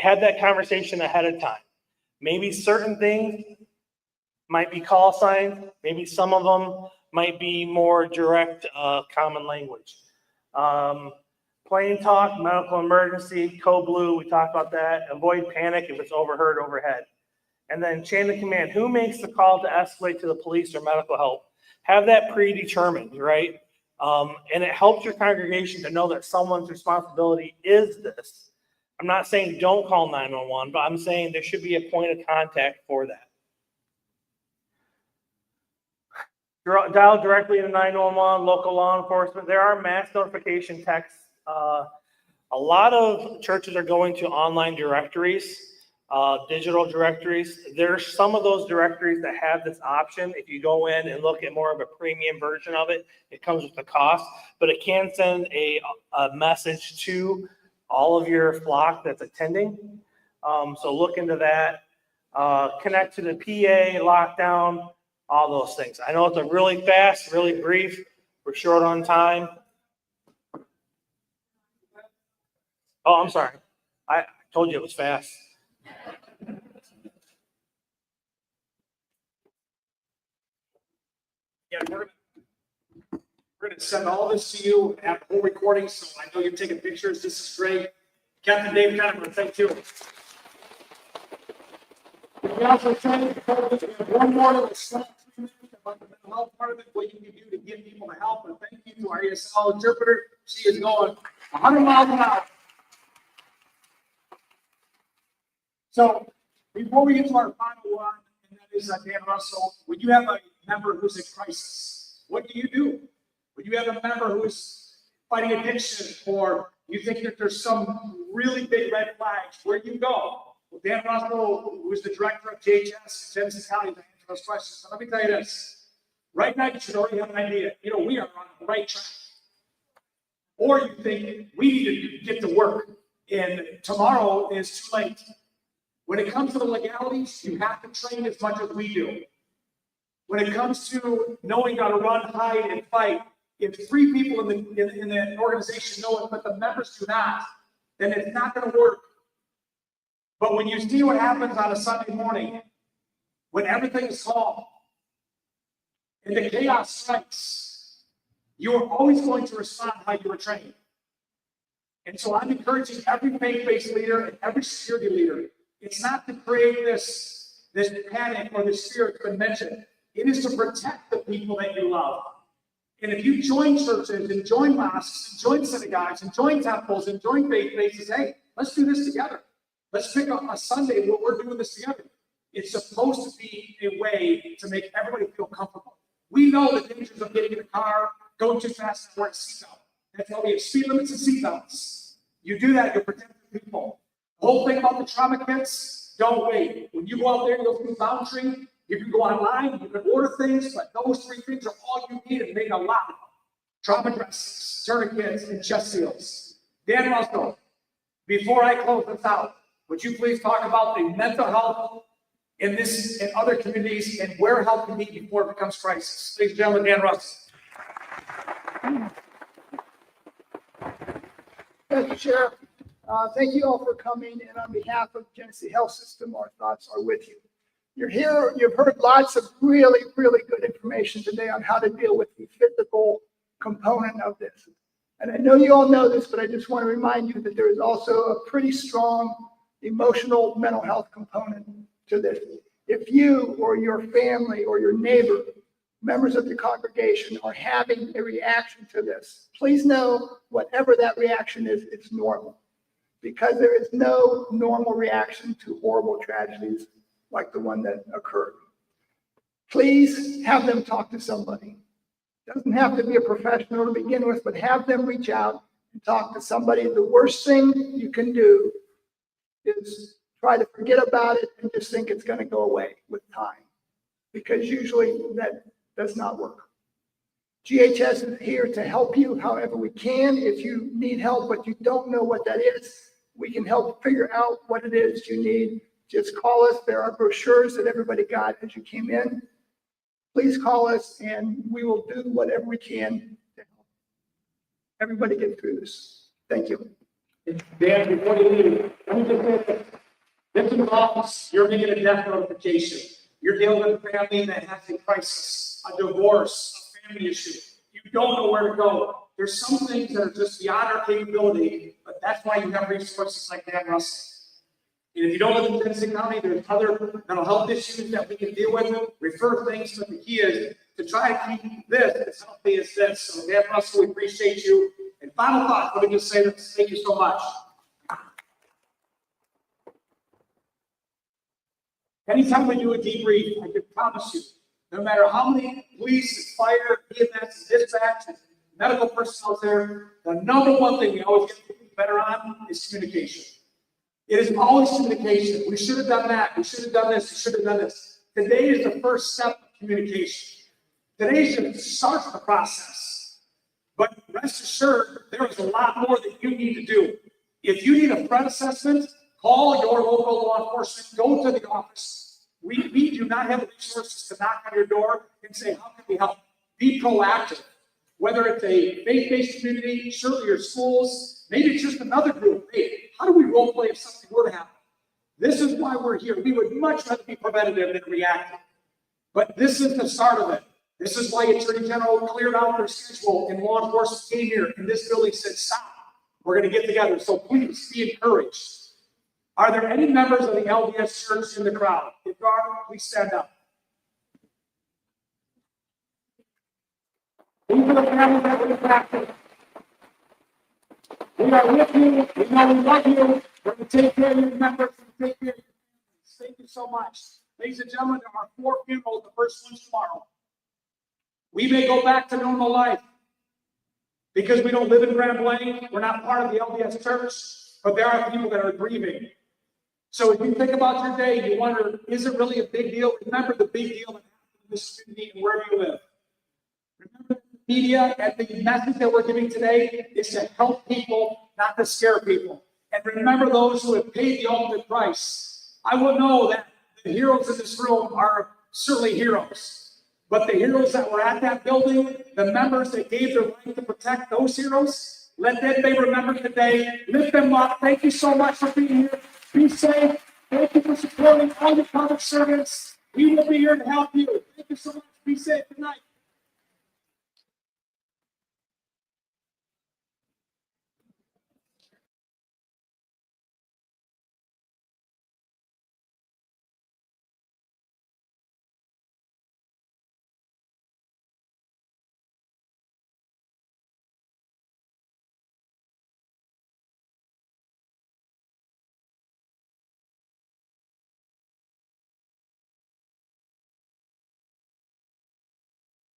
Have that conversation ahead of time. Maybe certain things might be call signs. Maybe some of them might be more direct common language. Plain talk, medical emergency, code blue, we talked about that. Avoid panic if it's overheard overhead. And then chain of command, who makes the call to escalate to the police or medical help? Have that predetermined, right? And it helps your congregation to know that someone's responsibility is this. I'm not saying don't call 911, but I'm saying there should be a point of contact for that. Dial directly into 911, local law enforcement. There are mass notification texts. A lot of churches are going to online directories, digital directories. There's some of those directories that have this option. If you go in and look at more of a premium version of it, it comes with a cost, but it can send a message to all of your flock that's attending. So look into that. Connect to the PA, lockdown, all those things. I know it's a really fast, really brief. We're short on time. Oh, I'm sorry. I told you it was fast. Yeah, we're going to send all this to you, have the whole recording, so I know you're taking pictures. This is great. Captain Dave Conner, thank you. We also trying to have one more little slide about the mental health part of it, what you can do to get people to help. And thank you to our ESL interpreter. She is going 100 miles an hour. So before we get to our final one, and that is Dan Russell, when you have a member who's in crisis, what do? When you have a member who is fighting addiction, or you think that there's some really big red flags, where do you go? Well, Dan Russell, who is the director of JHS in Genesee County, to answer those questions. So let me tell you this. Right now, you should already have an idea. You know, we are on the right track. Or you think we need to get to work, and tomorrow is too late. When it comes to the legalities, you have to train as much as we do. When it comes to knowing how to run, hide, and fight, if 3 people in the organization know it, but the members do not, then it's not going to work. But when you see what happens on a Sunday morning, when everything is calm and the chaos strikes, you are always going to respond how you were trained. And so I'm encouraging every faith-based leader and every security leader. It's not to create this panic or this fear that's been mentioned. It is to protect the people that you love. And if you join churches and join mosques and join synagogues and join temples and join faith bases, hey, let's do this together. Let's pick up a Sunday where we're doing this together. It's supposed to be a way to make everybody feel comfortable. We know the dangers of getting in a car, going too fast, and wearing a seatbelt. That's why we have speed limits and seatbelts. You do that, you're protecting people. The whole thing about the trauma kits, don't wait. When you go out there and go through boundary, you can go online, you can order things, but those 3 things are all you need and make a lot. Trauma dressings, tourniquets, and chest seals. Dan Russell, before I close this out, would you please talk about the mental health in this and other communities and where help can be before it becomes crisis? Ladies and gentlemen, Dan Russell. Thank you, Sheriff. Thank you all for coming, and on behalf of Genesee Health System, our thoughts are with you. You're here, you've heard lots of really, really good information today on how to deal with the physical component of this. And I know you all know this, but I just want to remind you that there is also a pretty strong emotional mental health component to this. If you or your family or your neighbor, members of the congregation are having a reaction to this, please know whatever that reaction is, it's normal. Because there is no normal reaction to horrible tragedies like the one that occurred. Please have them talk to somebody. Doesn't have to be a professional to begin with, but have them reach out and talk to somebody. The worst thing you can do is try to forget about it and just think it's going to go away with time, because usually that does not work. GHS is here to help you however we can. If you need help but you don't know what that is, we can help figure out what it is you need. Just call us. There are brochures that everybody got as you came in. Please call us and we will do whatever we can to help everybody get through this. Thank you. Dan, before you leave, let me just say this. This is an office, you're making a death notification. You're dealing with a family that has a crisis, a divorce, a family issue. You don't know where to go. There's some things that are just beyond our capability, but that's why you have resources like Dan Russell. And if you don't live in Genesee County, there's other mental health issues that we can deal with, refer things, but the key is to try to keep this as healthy as this. So Dan Russell, we appreciate you. And final thought, let me just say this, thank you so much. Anytime we do a debrief, I can promise you, no matter how many police, fire, EMS, dispatch, and medical personnel there, the number one thing we always get better on is communication. It is always communication. We should have done that. We should have done this. We should have done this. Today is the first step of communication. Today is the start of the process. But rest assured, there is a lot more that you need to do. If you need a threat assessment, call your local law enforcement. Go to the office. We do not have the resources to knock on your door and say, how can we help? Be proactive. Whether it's a faith-based community, certainly your schools, maybe it's just another group. Hey, how do we role play if something were to happen? This is why we're here. We would much rather be preventative than reactive. But this is the start of it. This is why Attorney General cleared out their schedule and law enforcement came here and this building said, stop. We're going to get together. So please be encouraged. Are there any members of the LDS Church in the crowd? If there are, please stand up. These are the families that we practice. We are with you. We know we love you. We're going to take care of your members and take care of your families. Thank you so much. Ladies and gentlemen, there are 4 funerals. The first one's tomorrow. We may go back to normal life because we don't live in Grand Blanc. We're not part of the LDS Church, but there are people that are grieving. So if you think about your day, you wonder, is it really a big deal? Remember the big deal that happened in this community and wherever you live. Remember the media and the message that we're giving today is to help people, not to scare people. And remember those who have paid the ultimate price. I will know that the heroes in this room are certainly heroes. But the heroes that were at that building, the members that gave their life to protect those heroes, let them be remembered today. Lift them up. Thank you so much for being here. Be safe. Thank you for supporting all the public servants. We will be here to help you. Thank you so much. Be safe.